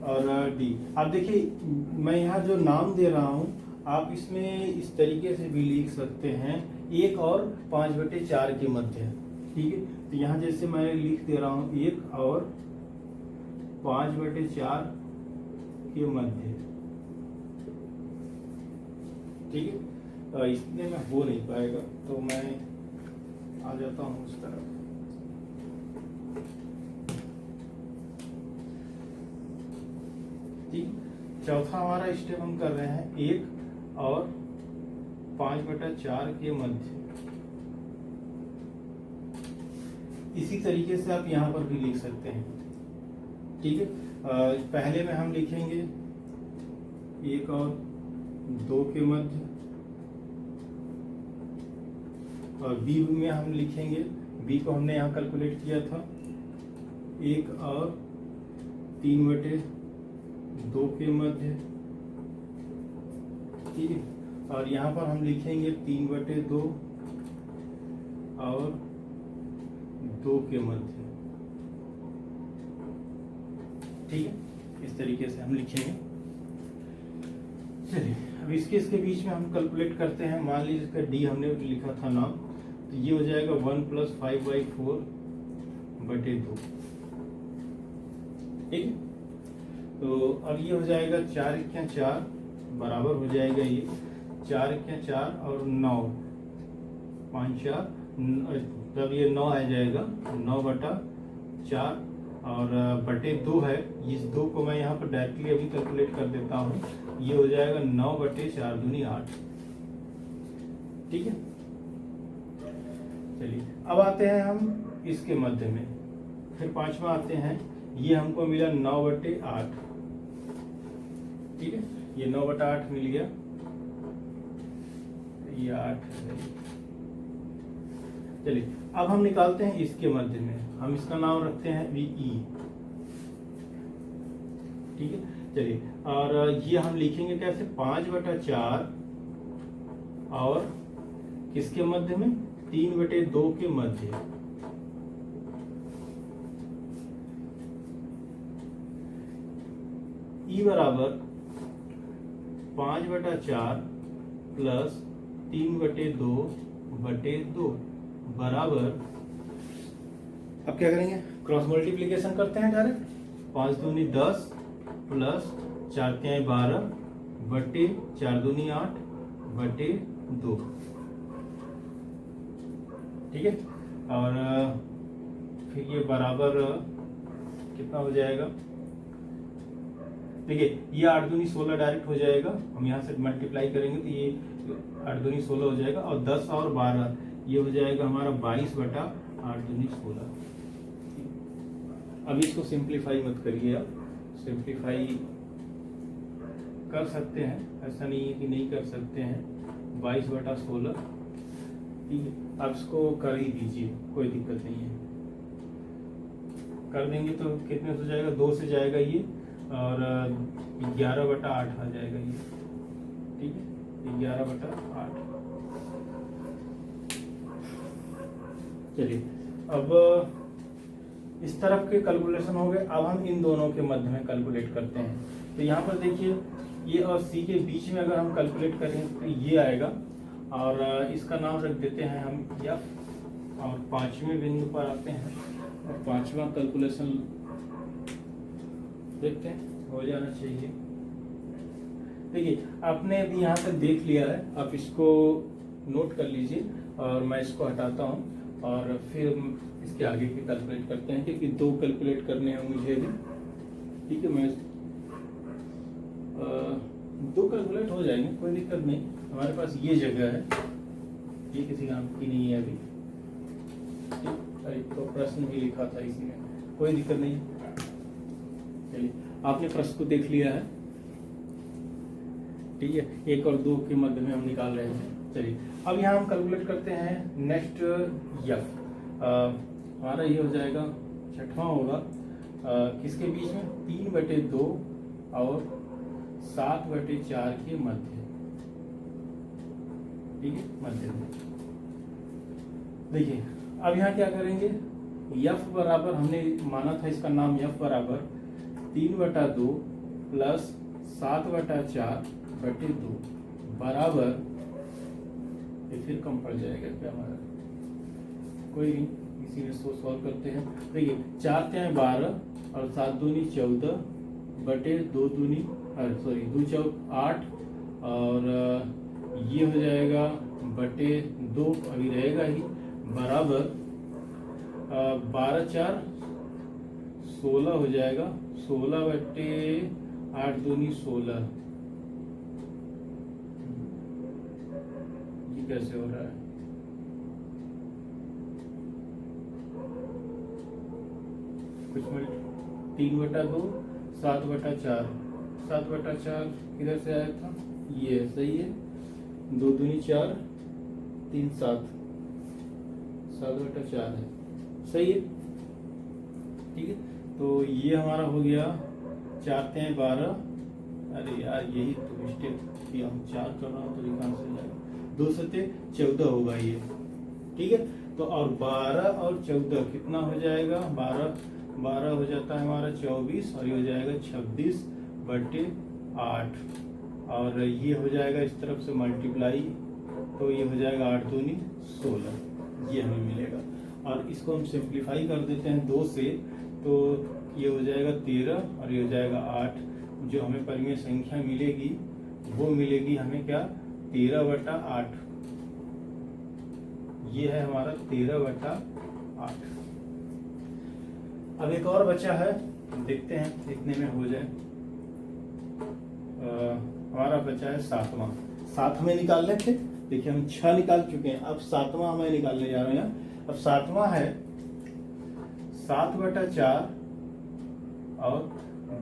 और डी। अब देखिए मैं यहाँ जो नाम दे रहा हूँ आप इसमें इस तरीके से भी लिख सकते हैं, 1 और 5/4 के मध्य, ठीक है। तो यहाँ जैसे मैं लिख दे रहा हूँ 1 और 5/4 के मध्य, ठीक है। तो इसमें में हो नहीं पाएगा तो मैं आ जाता हूँ उस तरफ। ठीक, चौथा हमारा स्टेप हम कर रहे हैं 1 और 5/4 के मध्य। इसी तरीके से आप यहाँ पर भी लिख सकते हैं, ठीक है। पहले में हम लिखेंगे 1 और 2 के मध्य, और बी में हम लिखेंगे, बी को हमने यहाँ कैलकुलेट किया था 1 और 3/2 के मध्य, ठीक है। और यहाँ पर हम लिखेंगे 3/2 और 2 के मध्य, ठीक है। इस तरीके से हम लिखेंगे। चलिए अब इसके बीच में हम कैलकुलेट करते हैं। मान लीजिए इसका डी हमने लिखा था नाम, तो ये हो जाएगा 1 + 5/4/2, ठीक है। तो अब ये हो जाएगा 4 × 4 बराबर हो जाएगा ये 4 × 4 और 9 5 4, तब ये 9 आ जाएगा 9/4 और बटे 2 है। इस 2 को मैं यहाँ पर डायरेक्टली अभी कैलकुलेट कर देता हूँ, ये हो जाएगा 9/4 दूनी 8, ठीक है। चलिए अब आते हैं हम इसके मध्य में, फिर पांचवा आते हैं, ये हमको मिला 9/8, ठीक है। ये 9/8 मिल गया, ये 8 है। चलिए अब हम निकालते हैं इसके मध्य में, हम इसका नाम रखते हैं VE, ठीक है। चलिए और ये हम लिखेंगे कैसे, 5/4 और किसके मध्य में, 3/2 के मध्य, E बराबर 5/4 प्लस 3/2/2 बराबर, अब क्या करेंगे, क्रॉस मल्टीप्लीकेशन करते हैं डायरेक्ट, 5 दूनी 10 प्लस 4 × 12 बटे 4 दूनी 8 बटे 2, ठीक है। और फिर ये बराबर कितना हो जाएगा, देखिए ये 8 दूनी 16 डायरेक्ट हो जाएगा, हम यहाँ से मल्टीप्लाई करेंगे तो ये 8 दूनी 16 हो जाएगा, और 10 और 12 ये हो जाएगा हमारा 22/8 दूनी 16। अब इसको सिंप्लीफाई मत करिए, आप सिंप्लीफाई कर सकते हैं, ऐसा नहीं है कि नहीं कर सकते हैं, 22/16, ठीक है। आप इसको कर ही दीजिए, कोई दिक्कत नहीं है, कर देंगे तो कितने से जाएगा, 2 से जाएगा ये, और 11/8 आ जाएगा ये, ठीक है, 11/8। चलिए अब इस तरफ के कैलकुलेशन हो गए, अब हम इन दोनों के मध्य में कैलकुलेट करते हैं। तो यहाँ पर देखिए ये और सी के बीच में अगर हम कैलकुलेट करें तो ये आएगा, और इसका नाम रख देते हैं हम F, और 5वें बिंदु पर आते हैं और 5वां कैलकुलेशन देखते हैं, हो जाना चाहिए। देखिए आपने अभी यहाँ तक देख लिया है, आप इसको नोट कर लीजिए, और मैं इसको हटाता हूँ और फिर इसके आगे की कैलकुलेट करते हैं, क्योंकि 2 कैलकुलेट करने हैं मुझे भी, ठीक है। मैं 2 कैलकुलेट हो जाएंगे, कोई दिक्कत नहीं। हमारे पास ये जगह है, ये किसी काम की नहीं है अभी, ठीक। सॉरी, तो प्रश्न भी लिखा था इसी में, कोई दिक्कत नहीं। चलिए, आपने प्रश्न को देख लिया है, ठीक है। 1 और 2 के मध्य में हम निकाल रहे थे। चलिए, अब यहाँ हम कैलकुलेट करते हैं नेक्स्ट यफ। हमारा ये हो जाएगा, छठवां होगा किसके बीच में, 3/2 और 7/4 के मध्य, ठीक है, मध्य में। देखिए, अब यहाँ क्या करेंगे, यफ बराबर, हमने माना था इसका नाम यफ बराबर 3/2 प्लस 7/4/2 बराबर, ये फिर कम पड़ जाएगा क्या हमारा, कोई नहीं, इसी में इसको सॉल्व करते हैं। देखिए, 4 × 12 और 7 दूनी 14 बटे 2 दूनी, सॉरी 2 चौक 8, और ये हो जाएगा बटे 2 अभी रहेगा ही, बराबर 12×4 16 हो जाएगा, 16/8 दूनी 16। ये कैसे हो रहा है, कुछ मिनट, 3/2 7/4, 7/4 किधर से आया था, ये सही है, 2 दूनी 4 3 7, 7/4 है, सही है, ठीक है। तो ये हमारा हो गया 4 × 12, अरे यार यही तो मिस्टेक कि हम 4 कर रहा हूँ तो ये कैंसिल जाएगा, 2 × 14 होगा ये, ठीक है। तो और 12 और 14 कितना हो जाएगा, 12 हो जाता है हमारा 24, और ये हो जाएगा 26/8, और ये हो जाएगा इस तरफ से मल्टीप्लाई, तो ये हो जाएगा 8 दूनी 16, ये हमें मिलेगा। और इसको हम सिंप्लीफाई कर देते हैं 2 से, तो ये हो जाएगा 13 और ये हो जाएगा 8। जो हमें परिमेय संख्या मिलेगी वो मिलेगी हमें क्या, 13/8, ये है हमारा 13/8। अब एक और बचा है, देखते हैं कितने में हो जाए। हमारा बचा है 7वां, 7 हमें निकालने थे, देखिए हम 6 निकाल चुके हैं, अब 7वां हमें निकालने जा रहे हैं। अब 7वां है 7/4 और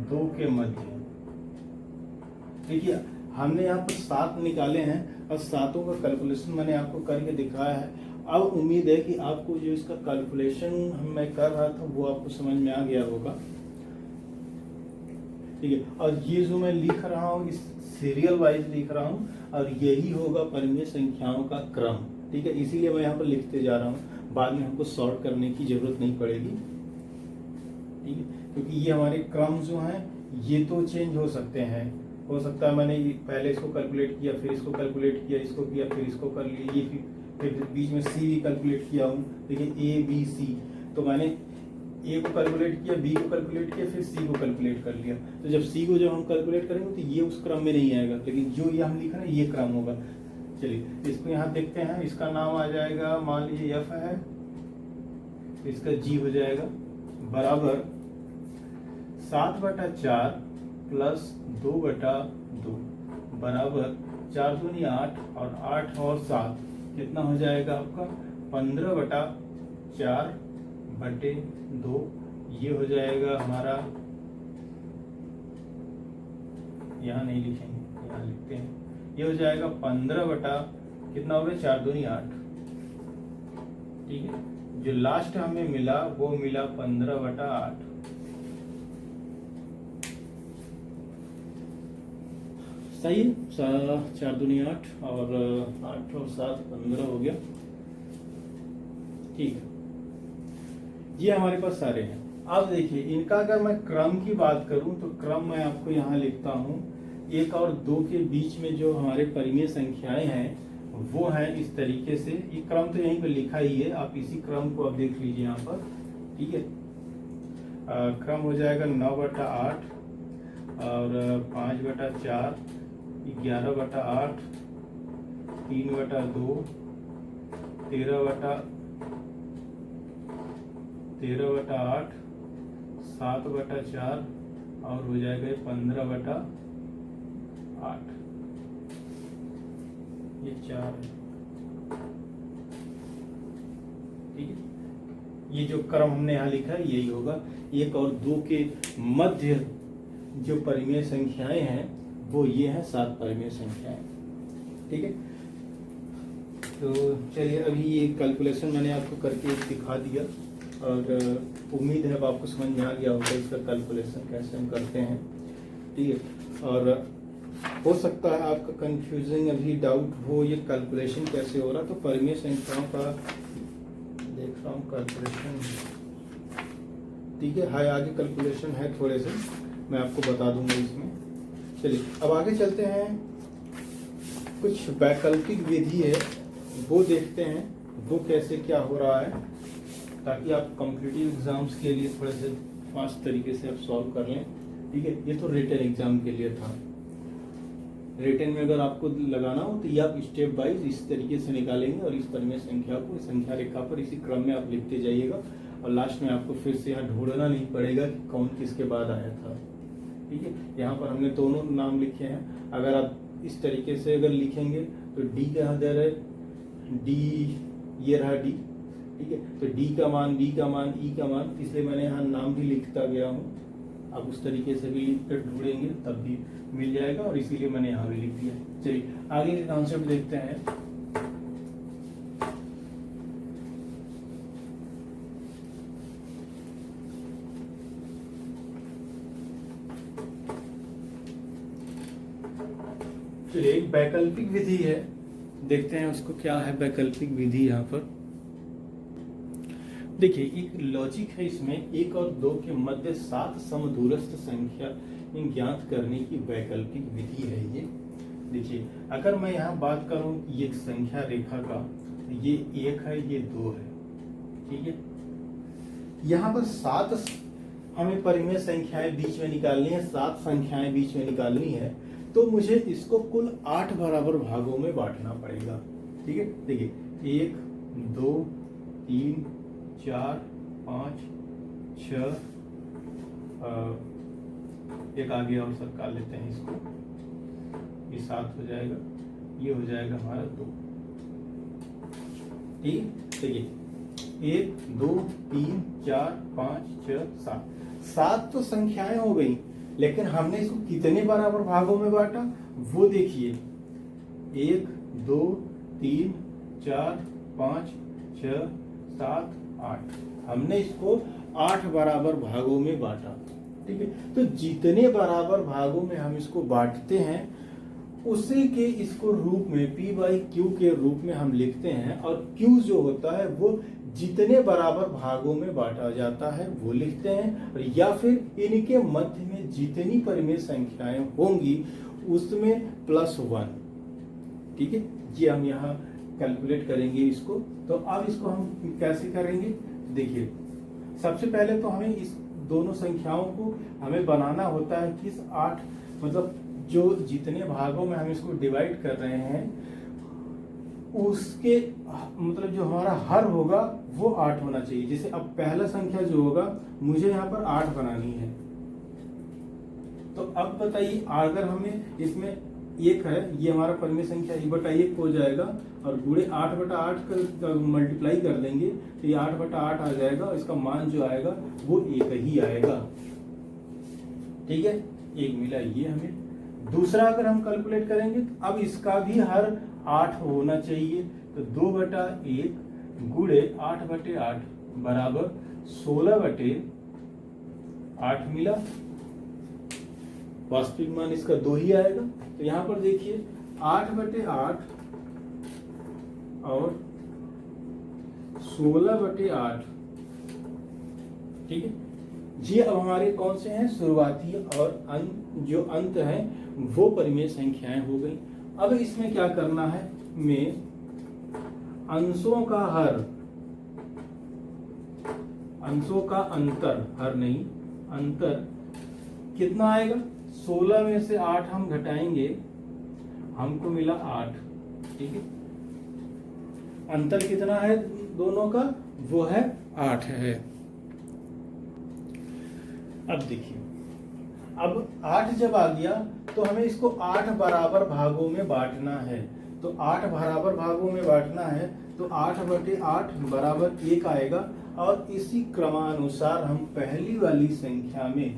2 के मध्य। देखिए, हमने यहाँ पर 7 निकाले हैं और 7 का कैलकुलेशन मैंने आपको करके दिखाया है। अब उम्मीद है कि आपको जो इसका कैलकुलेशन मैं कर रहा था वो आपको समझ में आ गया होगा, ठीक है। और ये जो मैं लिख रहा हूँ इस सीरियल वाइज लिख रहा हूँ, और यही होगा परिमेय संख्याओं का क्रम, ठीक है। इसीलिए मैं यहाँ पर लिखते जा रहा हूँ, बाद में हमको सॉर्ट करने की जरूरत नहीं पड़ेगी, ठीक है, क्योंकि ये हमारे क्रम जो हैं ये तो चेंज हो सकते हैं। हो सकता है मैंने पहले इसको कैलकुलेट किया, फिर इसको कैलकुलेट किया, इसको किया, फिर इसको कर लिया, ये फिर बीच में सी भी कैलकुलेट किया हूँ, देखिए ए बी सी, तो मैंने ए को कैलकुलेट किया, बी को कैलकुलेट किया, फिर सी को कैलकुलेट कर लिया। तो जब सी को जब हम कैलकुलेट करेंगे तो ये उस क्रम में नहीं आएगा, लेकिन जो ये हम लिख रहे हैं ये क्रम होगा। चलिए, इसको यहाँ देखते हैं, इसका नाम आ जाएगा, मान लीजिए एफ है, इसका जी हो जाएगा, बराबर 7/4 प्लस 2/2 बराबर 4 दूनी 8 और 8 और 7 कितना हो जाएगा आपका 15/4/2। ये हो जाएगा हमारा, यहाँ नहीं लिखेंगे, यहाँ लिखते हैं, ये हो जाएगा 15 कितना हो गया 4 दूनी 8, ठीक है। जो लास्ट हमें मिला वो मिला 15/8। सही है, 4 दूनी 8 और 8 और 7 15 हो गया, ठीक है। ये हमारे पास सारे हैं। अब देखिए, इनका अगर मैं क्रम की बात करूं तो क्रम मैं आपको यहाँ लिखता हूँ, 1 और 2 के बीच में जो हमारे परिमेय संख्याएं हैं वो है इस तरीके से। ये क्रम तो यहीं पे लिखा ही है, आप इसी क्रम को अब देख लीजिए यहाँ पर, ठीक है। क्रम हो जाएगा 9/8 और 5/4, 11/8, 3/2, 13/8, 7/4 और हो जाएगा 15/8। ये 4 है, ठीक है। ये जो क्रम हमने यहाँ लिखा है यही होगा। 1 और 2 के मध्य जो परिमेय संख्याएं हैं वो ये हैं 7 परिमेय संख्याएं। ठीक है, तो चलिए अभी ये कैलकुलेशन मैंने आपको करके दिखा दिया और उम्मीद है अब आपको समझ में आ गया होगा इसका कैलकुलेशन कैसे हम करते हैं। ठीक है, और हो सकता है आपका कंफ्यूजिंग अभी डाउट हो ये कैलकुलेशन कैसे हो रहा, तो परिमेय संख्याओं का देख रहा हूँ कैलकुलेशन। ठीक है, हाय आगे कैलकुलेशन है थोड़े से, मैं आपको बता दूंगा इसमें। चलिए अब आगे चलते हैं, कुछ वैकल्पिक विधि है वो देखते हैं वो कैसे क्या हो रहा है, ताकि आप कॉम्पिटिटिव एग्जाम्स के लिए थोड़े से फास्ट तरीके से आप सॉल्व कर लें। ठीक है, ये तो रिटन एग्जाम के लिए था। रिटन में अगर आपको लगाना हो तो ये आप स्टेप वाइज इस तरीके से निकालेंगे और इस परिमेय संख्या को संख्या रेखा पर इसी क्रम में आप लिखते जाइएगा और लास्ट में आपको फिर से यहाँ ढूंढना नहीं पड़ेगा कि कौन किसके बाद आया था। ठीक है, यहाँ पर हमने दोनों नाम लिखे हैं। अगर आप इस तरीके से अगर लिखेंगे तो डी का यहाँ दे रहे, डी ये रहा डी। ठीक है, तो डी का मान, बी का मान, ई का मान, इसलिए मैंने यहाँ नाम भी लिखता गया हूँ। आप उस तरीके से भी लिख कर ढूंढेंगे तब भी मिल जाएगा और इसीलिए मैंने यहाँ भी लिख दिया। चलिए आगे के कॉन्सेप्ट देखते हैं। चलिए एक वैकल्पिक विधि है, देखते हैं उसको क्या है वैकल्पिक विधि। यहाँ पर देखिए एक लॉजिक है इसमें, 1 और 2 के मध्य 7 समदूरस्थ संख्या ज्ञात करने की वैकल्पिक विधि है ये। देखिए अगर मैं यहाँ बात करूं ये संख्या रेखा का, ये 1 है ये 2 है। ठीक है, यहाँ पर 7 हमें परिमेय संख्याएं बीच में निकालनी है, 7 संख्याएं बीच में निकालनी है, तो मुझे इसको कुल 8 बराबर भागों में बांटना पड़ेगा। ठीक है, देखिए 1 2 3 4 5 6 एक आगे और सरका लेते हैं इसको, ये 7 हो जाएगा, ये हो जाएगा हमारा 2। ठीक, देखिए 1 2 3 4 5 6 7, 7 तो संख्याएं हो गई, लेकिन हमने इसको कितने बराबर भागों में बांटा वो देखिए। 1 2 3 4 5 6 7 8, हमने इसको 8 बराबर भागों में बांटा। ठीक है, तो जितने बराबर भागों में हम इसको बांटते हैं उसी के इसको रूप में P बाई Q के रूप में हम लिखते हैं, और Q जो होता है वो जितने बराबर भागों में बांटा जाता है वो लिखते हैं, और या फिर इनके मध्य में जितनी परिमेय संख्याएं होंगी उसमें +1। ठीक है, ये हम यहाँ कैलकुलेट करेंगे इसको। तो अब इसको हम कैसे करेंगे, देखिए सबसे पहले तो हमें इस दोनों संख्याओं को हमें बनाना होता है किस 8, मतलब जो जितने भागों में हम इसको डिवाइड कर रहे हैं उसके मतलब जो हमारा हर होगा वो 8 होना चाहिए। जैसे अब पहला संख्या जो होगा मुझे यहाँ पर 8 बनानी है, तो अब बताइए अगर हमें इसमें 1 है, ये हमारा परिमेय संख्या 1/1 हो जाएगा, और गुणे 8/8 का मल्टीप्लाई कर देंगे तो ये 8/8 आ जाएगा, इसका मान जो आएगा वो 1 ही आएगा। ठीक है, 1 मिला ये हमें। दूसरा अगर हम कैलकुलेट करेंगे तो अब इसका भी हर 8 होना चाहिए, तो 2/1 गुणे 8/8 बराबर 16/8 मिला। वास्तविक मान इसका 2 ही आएगा। तो यहाँ पर देखिए 8/8 और 16/8। ठीक है, ये अब हमारे कौन से हैं, शुरुआती और जो अंत है वो परिमेय संख्याएं हो गई। अब इसमें क्या करना है, में अंशों का हर, अंशों का अंतर, हर नहीं अंतर कितना आएगा, 16 में से 8 हम घटाएंगे, हमको मिला 8। ठीक है, अंतर कितना है दोनों का, वो है 8 है। अब देखिए अब 8 जब आ गया तो हमें इसको 8 बराबर भागों में बांटना है। तो 8 बराबर भागों में बांटना है, तो 8/8 बराबर 1 आएगा। और इसी क्रमानुसार हम पहली वाली संख्या में,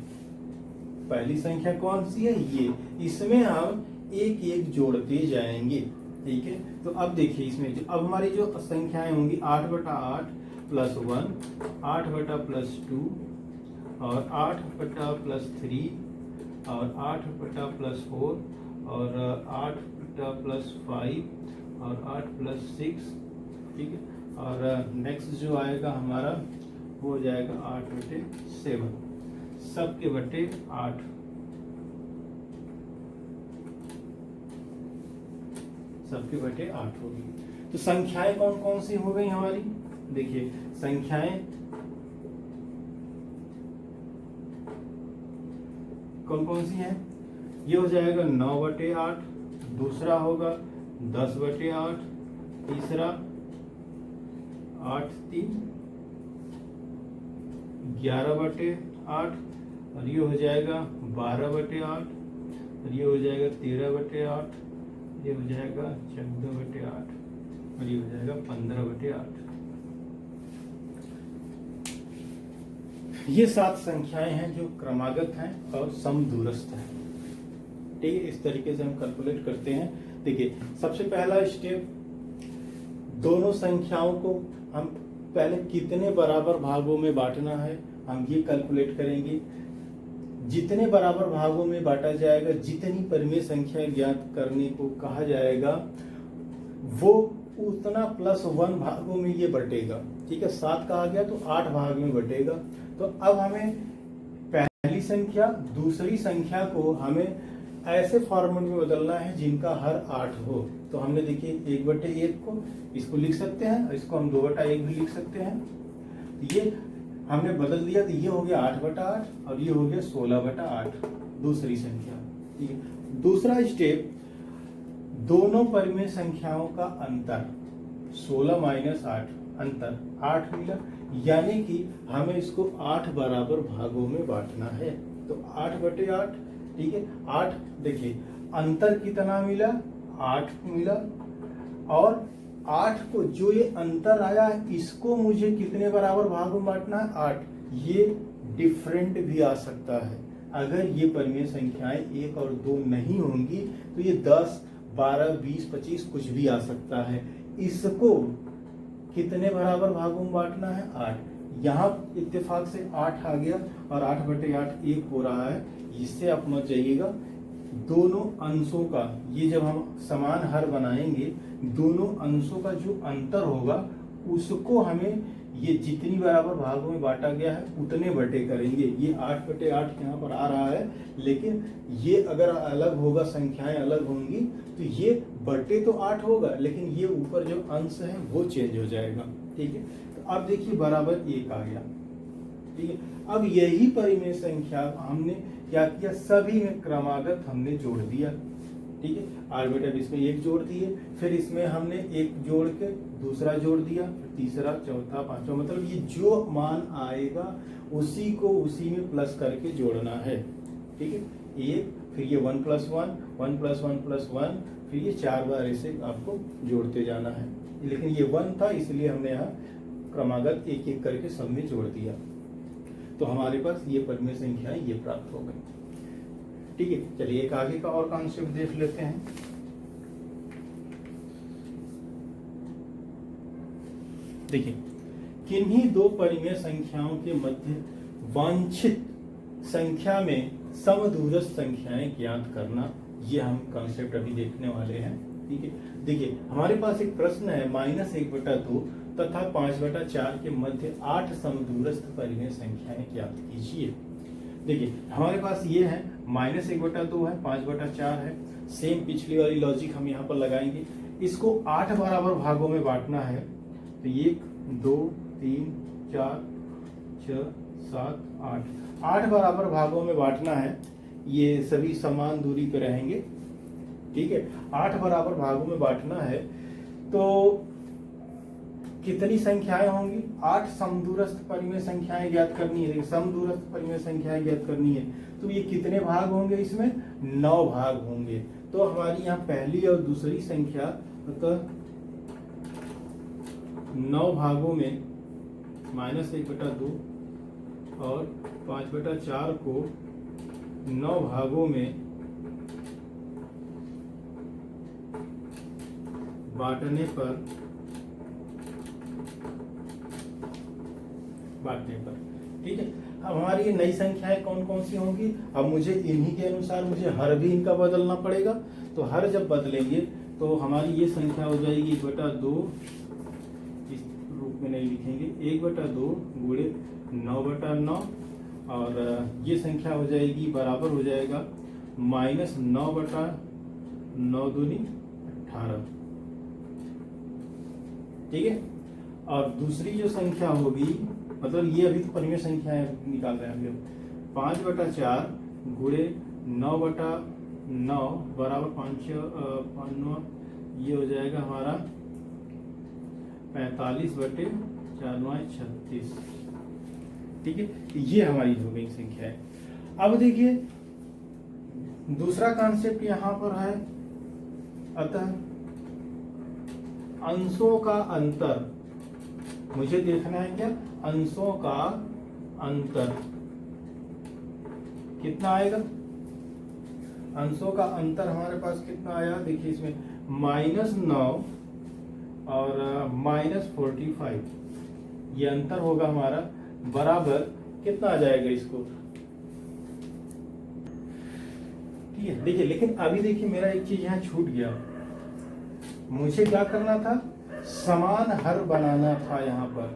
पहली संख्या कौन सी है ये, इसमें हम एक एक जोड़ते जाएंगे। ठीक है, तो अब देखिए इसमें अब हमारी जो संख्याएं होंगी 8/8 + 1, 8/+2 और 8/+3 और 8/+4 और 8/+5 और 8+6। ठीक है, और नेक्स्ट जो आएगा हमारा वो हो जाएगा 8/7, सबके बटे 8, सबके बटे 8 होगी। तो संख्याएं कौन कौन सी हो गई हमारी, देखिए संख्याएं कौन कौन सी हैं, ये हो जाएगा 9/8, दूसरा होगा 10/8, तीसरा 8×3 11/8, और ये हो जाएगा 12/8, और ये हो जाएगा 13/8, ये हो जाएगा 14/8, और ये हो जाएगा 15/8। ये 7 संख्याएं हैं जो क्रमागत हैं और समदूरस्थ हैं। ठीक है, इस तरीके से हम कैलकुलेट करते हैं। देखिए सबसे पहला स्टेप, दोनों संख्याओं को हम पहले कितने बराबर भागों में बांटना है हम ये कैलकुलेट करेंगे। जितने बराबर भागों में बांटा जाएगा, जितनी परिमेय संख्या ज्ञात करने को कहा जाएगा, वो उतना +1 भागों में ये बटेगा। ठीक है, 7 कहा गया तो 8 भाग में बटेगा। तो अब हमें पहली संख्या दूसरी संख्या को हमें ऐसे फॉर्मूले में बदलना है जिनका हर 8 हो। तो हमने देखिए 1/1 को इसको लिख सकते हैं, इसको हम 2/1 भी लिख सकते हैं। ये हमने बदल दिया, तो ये हो गया 8/8 और ये हो गया 16/8 दूसरी संख्या। ठीक है, दूसरा स्टेप, दोनों परिमेय संख्याओं का अंतर 16 - 8, अंतर 8 मिला, यानी कि हमें इसको 8 बराबर भागों में बांटना है। तो 8/8, ठीक है, 8 देखिए अंतर कितना मिला, 8 मिला, और 8 को जो ये अंतर आया है इसको मुझे कितने बराबर भागों में बांटना है, 8। ये डिफरेंट भी आ सकता है, अगर ये परिमेय संख्याएं 1 और 2 नहीं होंगी तो ये 10, 12, 20, 25 कुछ भी आ सकता है। इसको कितने बराबर भागों में बांटना है, 8। यहाँ इत्तेफाक से 8 आ गया और 8/8 1 हो रहा है। इससे आप मत जाइएगा, दोनों अंशों का, ये जब हम समान हर बनाएंगे, दोनों अंशों का जो अंतर होगा उसको हमें ये जितनी बराबर भागों में बांटा गया है उतने बटे करेंगे। ये 8/8 यहाँ पर आ रहा है, लेकिन ये अगर अलग होगा, संख्याएं अलग होंगी तो ये बटे तो 8 होगा, लेकिन ये ऊपर जो अंश है वो चेंज हो जाएगा। ठीक है, तो अब देखिए बराबर 1 आ गया। ठीक है, अब यही परिमेय संख्या हमने क्या किया, सभी में क्रमागत हमने जोड़ दिया। ठीक है, आर्बिटर इसमें 1 जोड़ दिए, फिर इसमें हमने 1 जोड़ के दूसरा जोड़ दिया, फिर तीसरा, चौथा, पांचवा, मतलब ये जो मान आएगा उसी को उसी में प्लस करके जोड़ना है। ठीक है, 1, फिर ये 1 + 1, 1 + 1 + 1, फिर ये 4 बार ऐसे आपको जोड़ते जाना है। लेकिन ये 1 था इसलिए हमने यहाँ क्रमागत 1-1 करके सब में जोड़ दिया, तो हमारे पास ये परिमेय संख्याएं ये प्राप्त हो गई। ठीक है, चलिए एक आगे का और कॉन्सेप्ट देख लेते हैं। देखिए, किन्हीं दो परिमेय संख्याओं के मध्य वांछित संख्या में समदूरस्थ संख्याएं ज्ञात करना, ये हम कॉन्सेप्ट अभी देखने वाले हैं। ठीक है, देखिए हमारे पास एक प्रश्न है, -1/2 तथा 5/4 के मध्य 8 समदूरस्थ परिमेय संख्याएं ज्ञात कीजिए। देखिए हमारे पास ये है, -1/2 है, 5/4 है। सेम पिछली वाली लॉजिक हम यहाँ पर लगाएंगे। इसको 8 बराबर भागों में बांटना है, तो 1, 2, 3, 4, 6, 7, 8 बराबर भागों में बांटना है। ये सभी समान दूरी पे रहेंगे। ठीक है, 8 बराबर भागों में बांटना है। तो कितनी संख्याएं होंगी? 8 समदूरस्थ परिमेय संख्याएं ज्ञात करनी है। समदूरस्थ परिमेय संख्याएं ज्ञात करनी है, तो ये कितने भाग होंगे? इसमें 9 भाग होंगे। तो हमारी यहाँ पहली और दूसरी संख्या मतलब 9 भागों में -1/2 और 5/4 को 9 भागों में बांटने पर ठीक है। अब हमारी ये नई संख्याएं कौन कौन सी होंगी? अब मुझे इन्हीं के अनुसार मुझे हर भी इनका बदलना पड़ेगा। तो हर जब बदलेंगे तो हमारी ये संख्या हो जाएगी 1/2, इस रूप में नहीं लिखेंगे, 1/2 गुणे 9/9, और ये संख्या हो जाएगी बराबर हो जाएगा -9/9 दूनी 18। ठीक है। और दूसरी जो संख्या होगी, मतलब ये अभी तो परिमेय संख्याएं निकाल रहे हैं हम लोग, 5/4 गुणे 9/9 बराबर 5/9, ये हो जाएगा हमारा 45/4×9 = 36। ठीक है, ये हमारी हो गई संख्या है। अब देखिए दूसरा कॉन्सेप्ट यहां पर है, अतः अंशों का अंतर मुझे देखना है। क्या? अंशों का अंतर कितना आएगा? अंशों का अंतर हमारे पास कितना आया? देखिए इसमें -9 और -45, ये अंतर होगा हमारा बराबर कितना आ जाएगा इसको? ठीक है, देखिए लेकिन अभी देखिए मेरा एक चीज यहाँ छूट गया। मुझे क्या करना था? समान हर बनाना था यहाँ पर।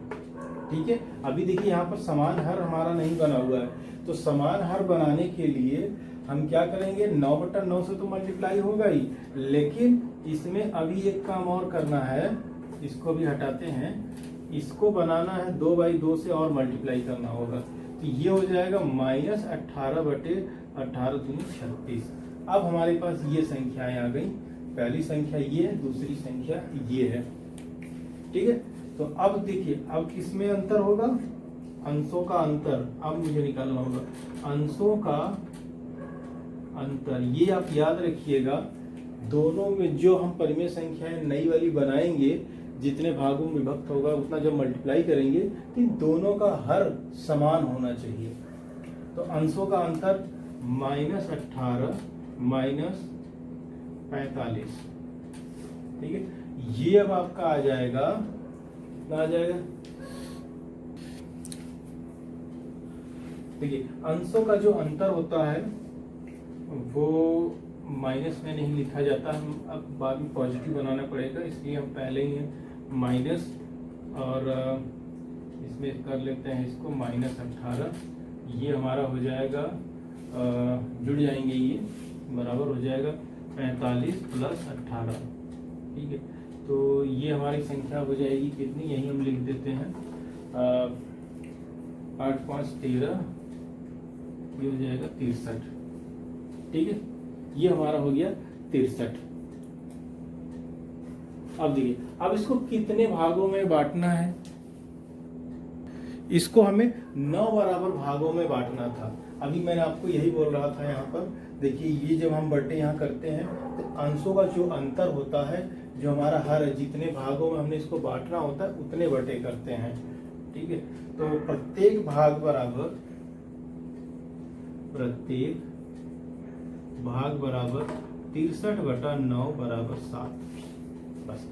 ठीक है, अभी देखिए यहाँ पर समान हर हमारा नहीं बना हुआ है, तो समान हर बनाने के लिए हम क्या करेंगे? 9/9 से तो मल्टीप्लाई होगा ही, लेकिन इसमें अभी एक काम और करना है। इसको भी हटाते हैं, इसको बनाना है 2/2 से और मल्टीप्लाई करना होगा, तो ये हो जाएगा -18/18 दूनी 36। अब हमारे पास ये संख्याएं आ गई। पहली संख्या ये है, दूसरी संख्या ये है। ठीक है, तो अब देखिए अब किसमें अंतर होगा? अंशों का अंतर अब मुझे निकालना होगा। अंशों का अंतर, ये आप याद रखिएगा, दोनों में जो हम परिमेय संख्याएं नई वाली बनाएंगे, जितने भागों में विभक्त होगा उतना जब मल्टीप्लाई करेंगे तो दोनों का हर समान होना चाहिए। तो अंशों का अंतर -18 -45। ठीक है, ये अब आपका आ जाएगा, कितना आ जाएगा? देखिए अंशों का जो अंतर होता है वो माइनस में नहीं लिखा जाता, हम अब बाद में पॉजिटिव बनाना पड़ेगा, इसलिए हम पहले ही माइनस और इसमें कर लेते हैं इसको -18। ये हमारा हो जाएगा, जुड़ जाएंगे, ये बराबर हो जाएगा 45 + 18। ठीक है, तो ये हमारी संख्या हो जाएगी कितनी? यही हम लिख देते हैं 8 5 13, ये हो जाएगा 63। ठीक है, ये हमारा हो गया 63। अब देखिए अब इसको कितने भागों में बांटना है? इसको हमें 9 बराबर भागों में बांटना था। अभी मैंने आपको यही बोल रहा था यहाँ पर। देखिए ये जब हम बटे यहाँ करते हैं तो अंशों का जो अंतर होता है, जो हमारा हर जितने भागों में हमने इसको बांटना होता है उतने बटे करते हैं। ठीक है, तो प्रत्येक भाग बराबर 63/9 = 7। बस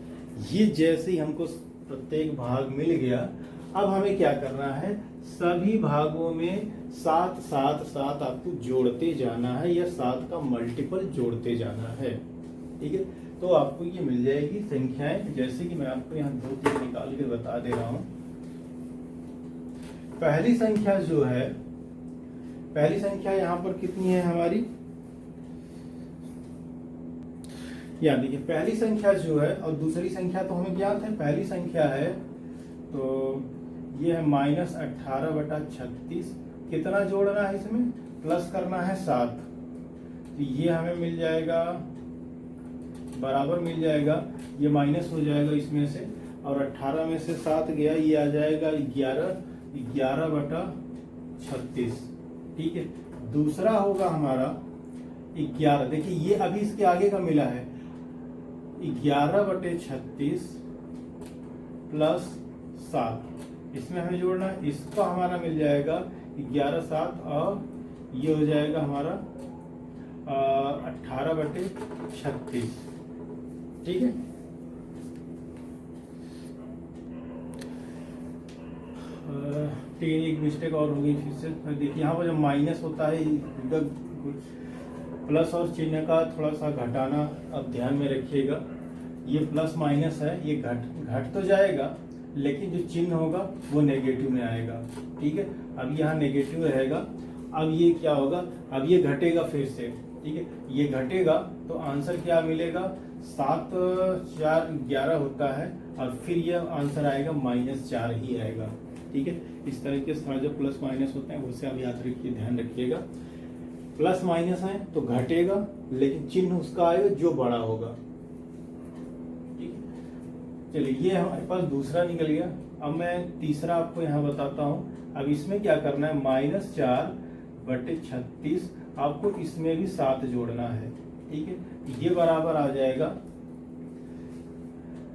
ये जैसे ही हमको प्रत्येक भाग मिल गया, अब हमें क्या करना है? सभी भागों में 7 7 7 आपको जोड़ते जाना है, या 7 का मल्टीपल जोड़ते जाना है। ठीक है, तो आपको ये मिल जाएगी संख्याएं, जैसे कि मैं आपको यहाँ 2-3 निकाल के बता दे रहा हूं। पहली संख्या जो है, पहली संख्या यहाँ पर कितनी है हमारी? यहाँ देखिए पहली संख्या जो है, और दूसरी संख्या तो हमें ज्ञात है। पहली संख्या है तो ये है -18/36। कितना जोड़ना है इसमें? प्लस करना है 7, तो ये हमें मिल जाएगा, बराबर मिल जाएगा, ये माइनस हो जाएगा इसमें से, और 18 में से 7 गया, ये आ जाएगा 11, 11/36। ठीक है। दूसरा होगा हमारा 11, देखिए ये अभी इसके आगे का मिला है, 11/36 प्लस 7, इसमें हमें जोड़ना है, इसका हमारा मिल जाएगा 11, 7 और ये हो जाएगा हमारा 18/36। ठीक है। ठीक है, एक मिस्टेक और हो गई फिर से। देखिए यहाँ पर जब माइनस होता है प्लस और चिन्ह का थोड़ा सा घटाना अब ध्यान में रखिएगा। ये प्लस माइनस है, ये घट तो जाएगा लेकिन जो चिन्ह होगा वो नेगेटिव में आएगा। ठीक है, अब यहाँ नेगेटिव रहेगा। अब ये क्या होगा, अब ये घटेगा फिर से। ठीक है, ये घटेगा तो आंसर क्या मिलेगा, 7, 4, 11 होता है और फिर ये आंसर आएगा -4 ही आएगा। ठीक है, इस तरीके से जो प्लस माइनस होते हैं उसे आप याद रखिए, ध्यान रखिएगा। प्लस माइनस है तो घटेगा लेकिन चिन्ह उसका आएगा जो बड़ा होगा। ठीक है, चलिए ये हमारे पास दूसरा निकल गया। अब मैं तीसरा आपको यहाँ बताता हूँ। अब इसमें क्या करना है, -4/36 आपको इसमें भी 7 जोड़ना है। ठीक है, ये बराबर आ जाएगा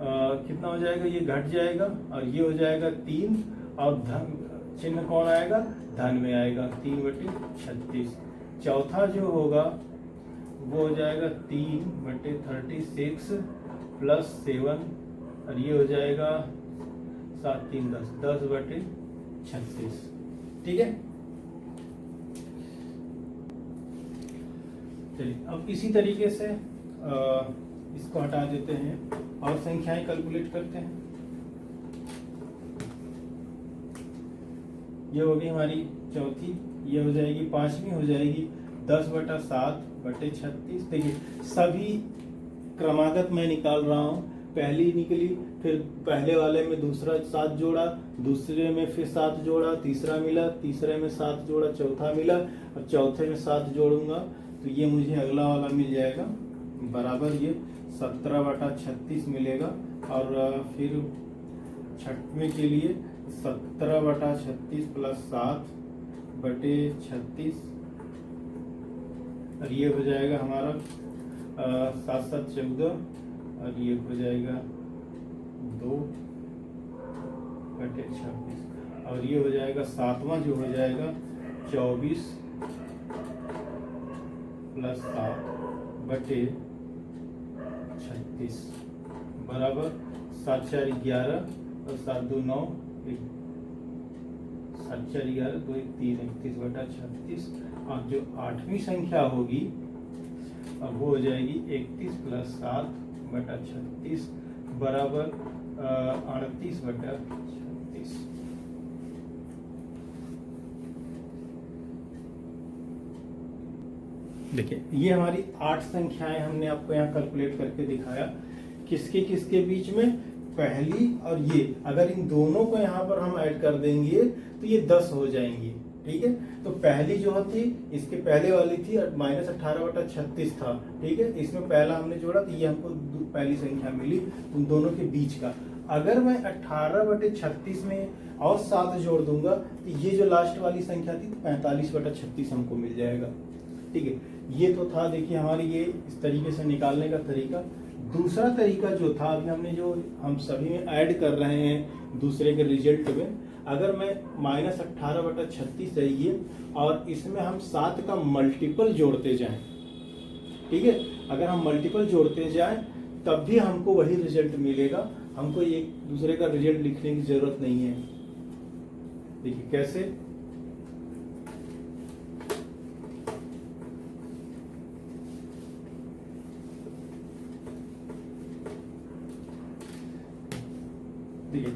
कितना हो जाएगा, ये घट जाएगा और ये हो जाएगा 3 और धन चिन्ह कौन आएगा, धन में आएगा, 3/36। चौथा जो होगा वो हो जाएगा 3/36 प्लस 7 और ये हो जाएगा 7, 3, 10, 10/36। ठीक है, चलिए अब इसी तरीके से इसको हटा देते हैं और संख्याएं कैलकुलेट करते हैं। ये होगी हमारी चौथी, ये हो जाएगी पांचवी, हो जाएगी 10/7/36। देखिए सभी क्रमागत मैं निकाल रहा हूँ। पहली निकली, फिर पहले वाले में दूसरा 7 जोड़ा, दूसरे में फिर 7 जोड़ा, तीसरा मिला, तीसरे में 7 जोड़ा, चौथा मिला और चौथे में 7 जोड़ूंगा तो ये मुझे अगला वाला मिल जाएगा बराबर ये 17/36 मिलेगा। और फिर छठवें के लिए 17/36 प्लस 7/36 और ये हो जाएगा हमारा 7, 7, 14 और ये हो जाएगा 2/26 और ये हो जाएगा सातवां जो हो जाएगा 24 प्लस 7/36 बराबर 7, 4, 11 और 7, 2, 9, 7, 4, 11, 2, 1, 3, 31/36 और जो आठवीं संख्या होगी अब वो हो जाएगी 31 प्लस 7/36 बराबर 38/36। देखिए ये हमारी 8 संख्याएं हमने आपको यहाँ कैलकुलेट करके दिखाया। किसके किसके बीच में, पहली और ये, अगर इन दोनों को यहाँ पर हम ऐड कर देंगे तो ये 10 हो जाएंगी। ठीक है, तो पहली जो थी इसके पहले वाली थी -18/36 था। ठीक है, इसमें पहला हमने जोड़ा तो ये हमको पहली संख्या मिली उन दोनों के बीच का। अगर मैं 18/36 में और 7 जोड़ दूंगा तो ये जो लास्ट वाली संख्या थी 45/36 हमको मिल जाएगा। ठीक है, ये तो था देखिए हमारी ये इस तरीके से निकालने का तरीका। दूसरा तरीका जो था अभी हमने जो हम सभी में ऐड कर रहे हैं दूसरे के रिजल्ट में, अगर मैं -18/36 रहिए और इसमें हम 7 का मल्टीपल जोड़ते जाएं। ठीक है, अगर हम मल्टीपल जोड़ते जाएं तब भी हमको वही रिजल्ट मिलेगा, हमको एक दूसरे का रिजल्ट लिखने की जरूरत नहीं है। देखिए कैसे, देखिए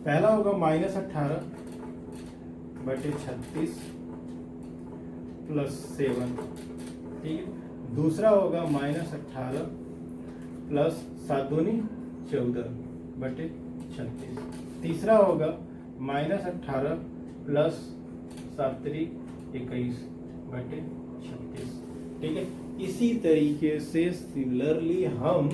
पहला होगा -18/36 प्लस 7। ठीक है, दूसरा होगा -18 प्लस 7, 2, 14/36। तीसरा होगा -18 प्लस 7, 3, 21/36। ठीक है, इसी तरीके से सिमिलरली हम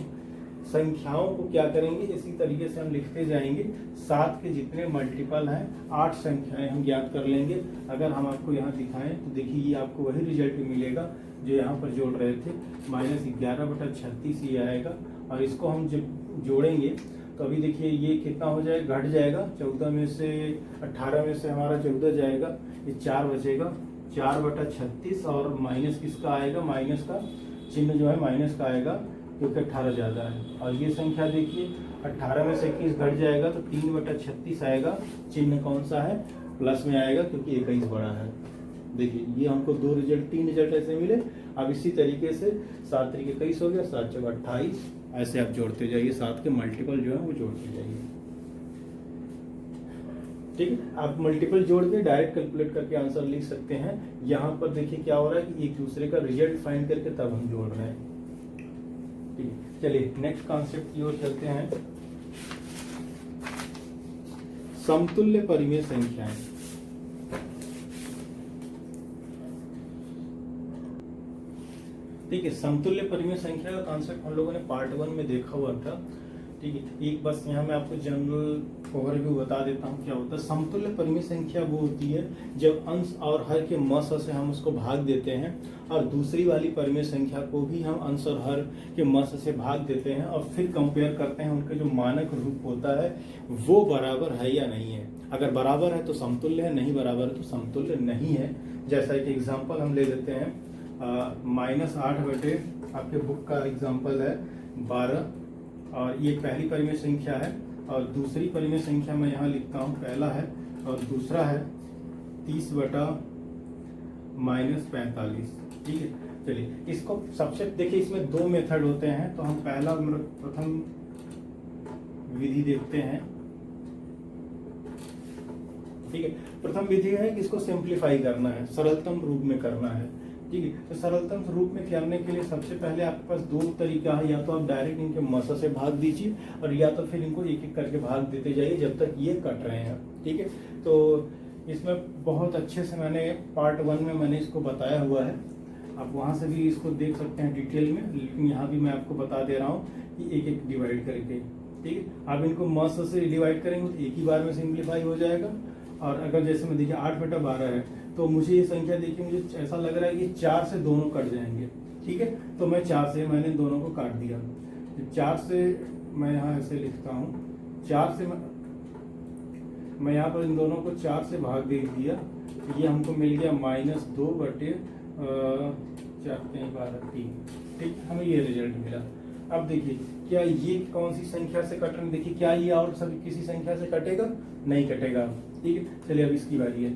संख्याओं को क्या करेंगे, इसी तरीके से हम लिखते जाएंगे। 7 के जितने मल्टीपल हैं 8 संख्याएं हम ज्ञात कर लेंगे। अगर हम आपको यहाँ दिखाएं तो देखिए ये आपको वही रिजल्ट मिलेगा जो यहाँ पर जोड़ रहे थे, -11/36 ये आएगा। और इसको हम जब जोड़ेंगे तो अभी देखिए ये कितना हो जाएगा, घट जाएगा। 14 में से 18 में से हमारा 14 जाएगा, ये 4 बचेगा, 4/36। और माइनस किसका आएगा, माइनस का चिन्ह जो है माइनस का आएगा क्योंकि 18 ज़्यादा है। और ये संख्या देखिए 18 में से 21 घट जाएगा तो 3/36 आएगा, चिन्ह कौन सा है, प्लस में आएगा क्योंकि 21 बड़ा है। देखिए ये हमको 3 रिजल्ट ऐसे मिले। अब इसी तरीके से 7 3 21 हो गया, 7 4 28, ऐसे आप जोड़ते जाइए, 7 के मल्टीपल जो है वो जोड़ते जाइए। ठीक है, आप मल्टीपल जोड़ के डायरेक्ट कैलकुलेट करके आंसर लिख सकते हैं। यहाँ पर देखिए क्या हो रहा है कि एक दूसरे का रिजल्ट फाइंड करके तब हम जोड़ रहे हैं। ठीक है, चलिए नेक्स्ट कॉन्सेप्ट की ओर चलते हैं। समतुल्य परिमेय संख्याएं। ठीक है, समतुल्य परिमेय संख्या का कॉन्सेप्ट हम लोगों ने पार्ट 1 में देखा हुआ था। ठीक है, एक बस यहाँ मैं आपको जनरल ओवरव्यू बता देता हूँ क्या होता है। समतुल्य परिमेय संख्या वो होती है जब अंश और हर के मस से हम उसको भाग देते हैं, और दूसरी वाली परिमेय संख्या को भी हम अंश और हर के मस से भाग देते हैं और फिर कंपेयर करते हैं उनका जो मानक रूप होता है वो बराबर है या नहीं है। अगर बराबर है तो समतुल्य है, नहीं बराबर है तो समतुल्य नहीं है। जैसा एक एग्जाम्पल हम ले लेते हैं, -8 बटे आपके बुक का एग्जाम्पल है 12, और ये पहली परिमेय संख्या है। और दूसरी परिमेय संख्या मैं यहाँ लिखता हूँ, पहला है और दूसरा है 30 बटा -45। ठीक है, चलिए इसको सबसे देखिए, इसमें 2 मेथड होते हैं, तो हम पहला प्रथम विधि देखते हैं। ठीक है, प्रथम विधि है कि इसको सिंप्लीफाई करना है, सरलतम रूप में करना है। ठीक है, तो सरलतम रूप में करने के लिए सबसे पहले आपके पास 2 तरीका है, या तो आप डायरेक्ट इनके मसा से भाग दीजिए और या तो फिर इनको एक एक करके भाग देते जाइए जब तक ये कट रहे हैं। ठीक है, तो इसमें बहुत अच्छे से मैंने पार्ट 1 में मैंने इसको बताया हुआ है, आप वहां से भी इसको देख सकते हैं डिटेल में, लेकिन यहाँ भी मैं आपको बता दे रहा हूँ कि एक एक डिवाइड करके। ठीक है, आप इनको मस से डिवाइड करेंगे तो एक ही बार में सिंप्लीफाई हो जाएगा। और अगर जैसे मैं देखिए 8 बटा 12 है, तो मुझे ये संख्या देखिए मुझे ऐसा लग रहा है कि 4 से दोनों कट जाएंगे। ठीक है, तो मैं 4 से मैंने दोनों को काट दिया। 4 से मैं यहाँ ऐसे लिखता हूँ, 4 से मैं यहाँ पर इन दोनों को 4 से भाग दे दिया, ये हमको मिल गया -2 बटे 4 12 3। ठीक, हमें ये रिजल्ट मिला। अब देखिए क्या ये कौन सी संख्या से कट रहे हैं, देखिए क्या ये और सभी किसी संख्या से कटेगा, नहीं कटेगा। ठीक है, चलिए अब इसकी बारी है,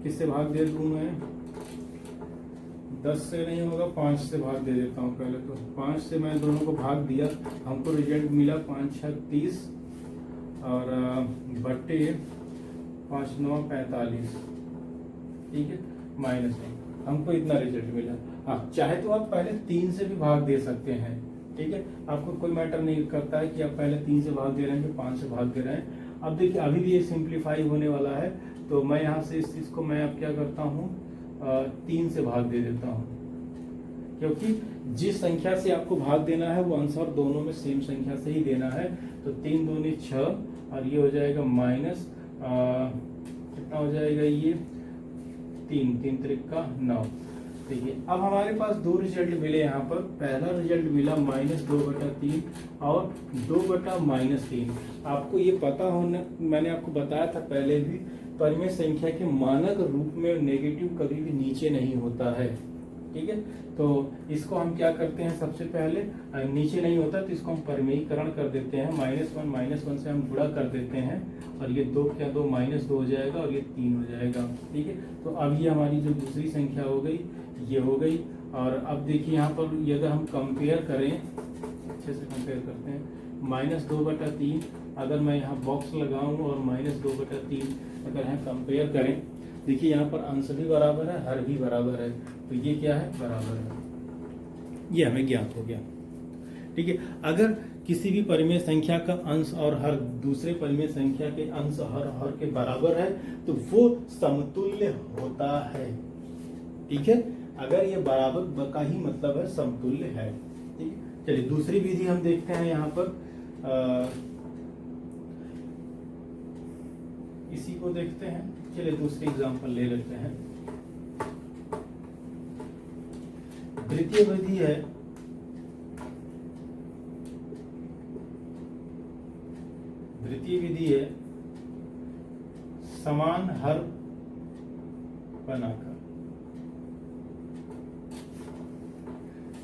किससे भाग दे दूं मैं, 10 से नहीं होगा, 5 से भाग दे देता हूँ पहले। तो 5 से मैं दोनों को भाग दिया, हमको रिजल्ट मिला 5 6 30 और बट्टे 5 9 45। ठीक है, -1, हमको इतना रिजल्ट मिला। हाँ, चाहे तो आप पहले 3 से भी भाग दे सकते हैं। ठीक है, आपको कोई मैटर नहीं करता है कि आप पहले 3 से भाग दे रहे हैं कि 5 से भाग दे रहे हैं। अब देखिए अभी भी ये सिंप्लीफाई होने वाला है, तो मैं यहाँ से इस चीज को मैं अब क्या करता हूँ, 3 से भाग दे देता हूँ, क्योंकि जिस संख्या से आपको भाग देना है वो आंसर दोनों में सेम संख्या से ही देना है। तो 3 दूनी 6 और ये हो जाएगा माइनस कितना हो जाएगा, ये 3 3 त्रिका 9। देखिए अब हमारे पास 2 रिजल्ट मिले यहाँ पर। पहला रिजल्ट मिला -2 बटा 3 और 2 बटा -3। आपको ये पता होना, मैंने आपको बताया था पहले भी, परिमेय संख्या के मानक रूप में नेगेटिव कभी भी नीचे नहीं होता है। ठीक है, तो इसको हम क्या करते हैं, सबसे पहले नीचे नहीं होता तो इसको हम परिमेयीकरण कर देते हैं, -1 से हम गुणा कर देते हैं और ये 2 क्या 2 -2 हो जाएगा और ये 3 हो जाएगा। ठीक है, तो अब ये हमारी जो दूसरी संख्या हो गई ये हो गई। और अब देखिए यहाँ पर ये अगर हम कंपेयर करें, अच्छे से कंपेयर करते हैं, -2 बटा 3 अगर मैं यहाँ बॉक्स लगाऊं और -2 बटा 3 अगर हम कंपेयर करें, देखिए यहाँ पर अंश भी बराबर है, हर भी बराबर है, तो ये क्या है, बराबर है, ये हमें ज्ञात हो गया। ठीक है, अगर किसी भी परिमेय संख्या का अंश और हर दूसरे परिमेय संख्या के अंश और हर के बराबर है तो वो समतुल्य होता है। ठीक है, अगर ये बराबर का ही मतलब है समतुल्य है। ठीक है, चलिए दूसरी विधि हम देखते हैं यहाँ पर। इसी को देखते हैं। चलिए दूसरी एग्जांपल ले लेते हैं। द्वितीय विधि है समान हर बनाकर।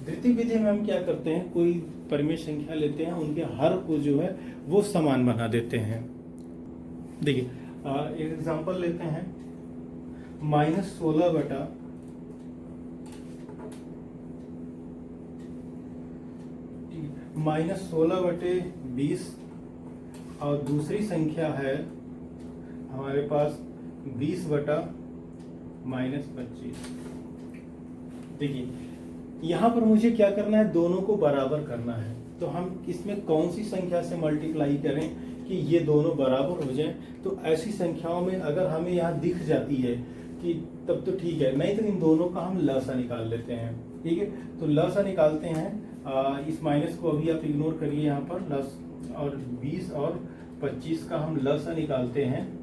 द्वितीय विधि में हम क्या करते हैं, कोई परिमेय संख्या लेते हैं, उनके हर को जो है वो समान बना देते हैं। देखिए एक एग्जांपल लेते हैं, -16 बटा -16/20 और दूसरी संख्या है हमारे पास 20/-25। देखिए यहां पर मुझे क्या करना है, दोनों को बराबर करना है। तो हम इसमें कौन सी संख्या से मल्टीप्लाई करें कि ये दोनों बराबर हो जाएं। तो ऐसी संख्याओं में अगर हमें यहाँ दिख जाती है कि तब तो ठीक है, नहीं तो इन दोनों का हम लसा निकाल लेते हैं। ठीक है, तो लसा निकालते हैं। इस माइनस को अभी आप इग्नोर करिए, यहाँ पर लस और 20 और 25 का हम लसा निकालते हैं।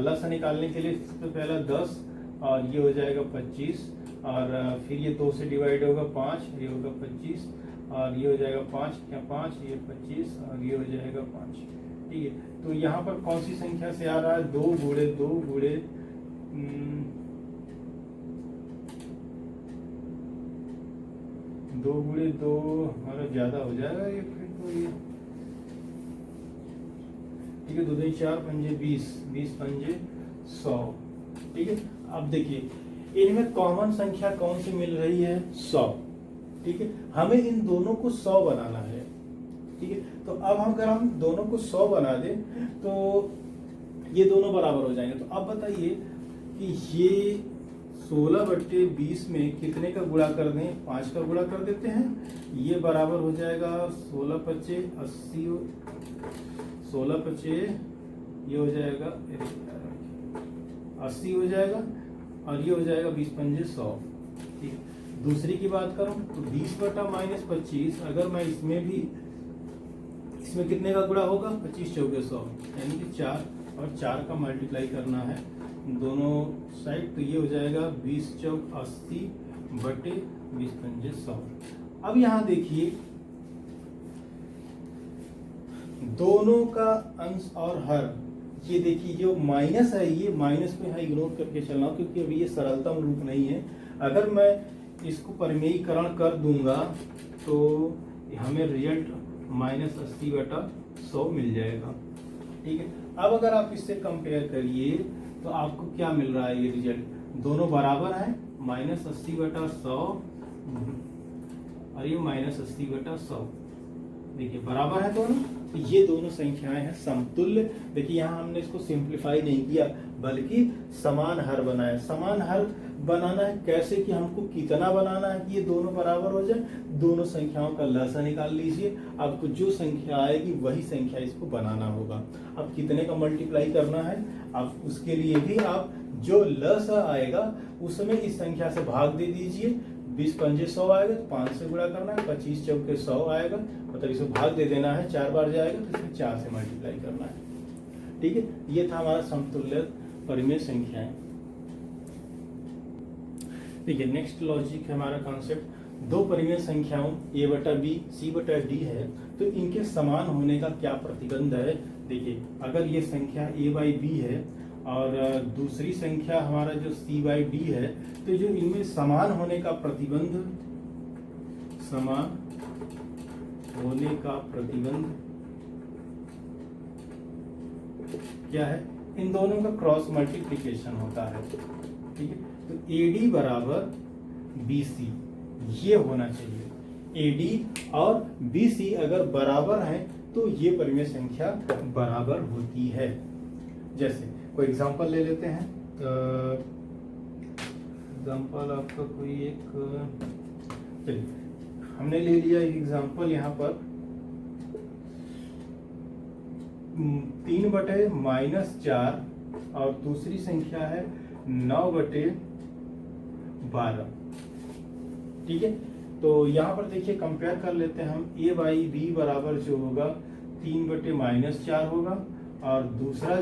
लसा निकालने के लिए सबसे पहला 10 और ये हो जाएगा 25 और फिर ये 2 से डिवाइड होगा 5, ये होगा 25 और ये हो जाएगा 5 क्या 5, ये 25 और ये हो जाएगा 5। ठीक है, तो यहाँ पर कौन सी संख्या से आ रहा है, 2 गुणे 2 गुणे 2 गुणे 2 हमारा ज्यादा हो जाएगा ये, फिर तो ये ठीक है। 2 2 4 पंजे 20, 20 पंजे 100। ठीक है, अब देखिए इनमें कॉमन संख्या कौन सी मिल रही है, 100। ठीक है, हमें इन दोनों को 100 बनाना है। ठीक है, तो अब अगर हम दोनों को 100 बना दें तो ये दोनों बराबर हो जाएंगे। तो अब बताइए कि ये 16/20 में कितने का गुणा कर दें, 5 का गुणा कर देते हैं। ये बराबर हो जाएगा 16 पचे 80, 16 पचे ये हो जाएगा 80 हो जाएगा और ये हो जाएगा 20 पंजे 100। ठीक है, दूसरी की बात करूं तो 20/-25, अगर मैं इसमें कितने का गुणा होगा, 25 चौके 100, यानी कि 4 और 4 का मल्टीप्लाई करना है दोनों साइड। तो ये हो जाएगा 20 चौक 80 बटे 20 पंजे 100। अब यहाँ देखिए दोनों का अंश और हर, ये देखिए जो माइनस है, ये माइनस को यहाँ इग्नोर करके चलना, क्योंकि अभी ये सरलतम रूप नहीं है। अगर मैं इसको परिमेयीकरण कर दूंगा तो हमें रिजल्ट -80/100 मिल जाएगा। ठीक है, अब अगर आप इससे कंपेयर करिए तो आपको क्या मिल रहा है, ये रिजल्ट दोनों बराबर है, -80/100 और ये -80/100। देखिए बराबर है दोनों, तो ये दोनों संख्याएं हैं समतुल्य। देखिए यहाँ हमने इसको सिंप्लीफाई नहीं किया बल्कि समान हर बनाया। समान हर बनाना है कैसे, कि हमको कितना बनाना है कि ये दोनों बराबर हो जाए। दोनों संख्याओं का लसा निकाल लीजिए, आपको जो संख्या आएगी वही संख्या इसको बनाना होगा। अब कितने का मल्टीप्लाई करना है, अब उसके लिए भी आप जो लसा आएगा उसमें इस संख्या से भाग दे दीजिए। 20 पंजे 100 आएगा तो 5 से गुणा करना है, 25 चौके 100 आएगा, मतलब इसे भाग दे देना है, 4 बार जाएगा तो इसमें 4 से मल्टीप्लाई करना है। ठीक है, ये था हमारा समतुल्य परिमेय संख्याएं। ठीक है, नेक्स्ट लॉजिक है हमारा कॉन्सेप्ट, दो परिमेय संख्याओं a/b c/d है तो इनके समान होने का क्या प्रतिबंध है। देखिए अगर ये संख्या a/b है और दूसरी संख्या हमारा जो c/d है, तो जो इनमें समान होने का प्रतिबंध, समान होने का प्रतिबंध क्या है, इन दोनों का क्रॉस मल्टीप्लिकेशन होता है। ठीक है, तो AD बराबर BC ये होना चाहिए। AD और BC अगर बराबर है तो ये परिमेय संख्या बराबर होती है। जैसे कोई एग्जांपल ले लेते हैं, एग्जांपल आपका कोई एक, चलिए हमने ले लिया एक एग्जांपल यहाँ पर 3/-4 और दूसरी संख्या है 9/12। ठीक है, तो यहाँ पर देखिए कंपेयर कर लेते हैं हम, a बाई बी बराबर जो होगा 3/-4 होगा, और दूसरा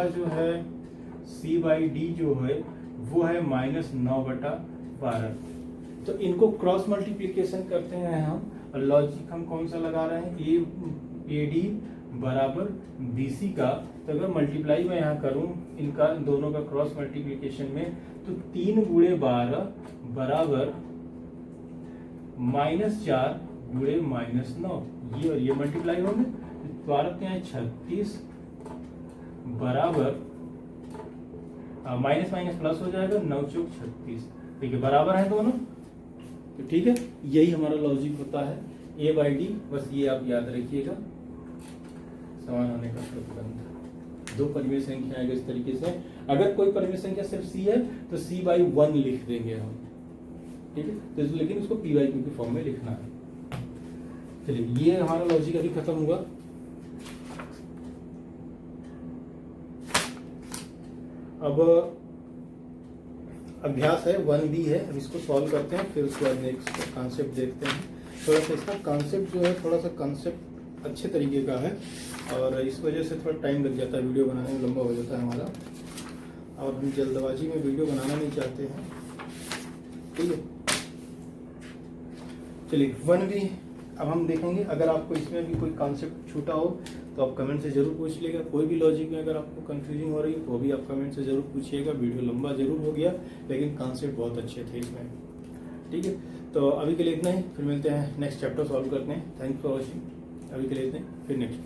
जो है c बाई डी जो है वो है -9/12। तो इनको क्रॉस मल्टीप्लिकेशन करते हैं हम, लॉजिक हम कौन सा लगा रहे हैं, ए डी बराबर बी सी का। तो अगर मल्टीप्लाई मैं यहाँ करूँ इनका दोनों का क्रॉस मल्टीप्लिकेशन में, तो 3 × 12 बराबर -4 × -9, ये और ये मल्टीप्लाई होंगे, 12 36 बराबर माइनस माइनस प्लस हो जाएगा, 9 चौक 36। ठीक है, बराबर है दोनों। तो ठीक है, यही हमारा लॉजिक होता है ए बाई डी। बस ये आप याद रखिएगा, समान होने का प्रतिबंध। दो परिमेय संख्या आएगा इस तरीके से। अगर कोई परिमेय संख्या सिर्फ सी है तो सी बाई 1 लिख देंगे हम, ठीक है। तो लेकिन उसको पी बाई क्यू के फॉर्म में लिखना है। चलिए, ये हमारा लॉजिक अभी खत्म हुआ। अब अभ्यास है 1B है, अब इसको सॉल्व करते हैं, फिर उसके बाद नेक्स्ट कॉन्सेप्ट देखते हैं। थोड़ा सा इसका कॉन्सेप्ट जो है, थोड़ा सा कॉन्सेप्ट अच्छे तरीके का है, और इस वजह से थोड़ा टाइम लग जाता है, वीडियो बनाने में लंबा हो जाता है हमारा, और हम जल्दबाजी में वीडियो बनाना नहीं चाहते हैं, ठीक है। चलिए 1B अब हम देखेंगे। अगर आपको इसमें भी कोई कॉन्सेप्ट छूटा हो तो आप कमेंट से जरूर पूछ लीजिएगा। कोई भी लॉजिक में अगर आपको कंफ्यूजिंग हो रही है तो भी आप कमेंट से जरूर पूछिएगा। वीडियो लंबा जरूर हो गया, लेकिन कॉन्सेप्ट बहुत अच्छे थे इसमें, ठीक है। तो अभी के लिए इतना ही, फिर मिलते हैं नेक्स्ट चैप्टर सॉल्व करते हैं। Thanks for watching. अभी के लिए इतना ही, फिर नेक्स्ट।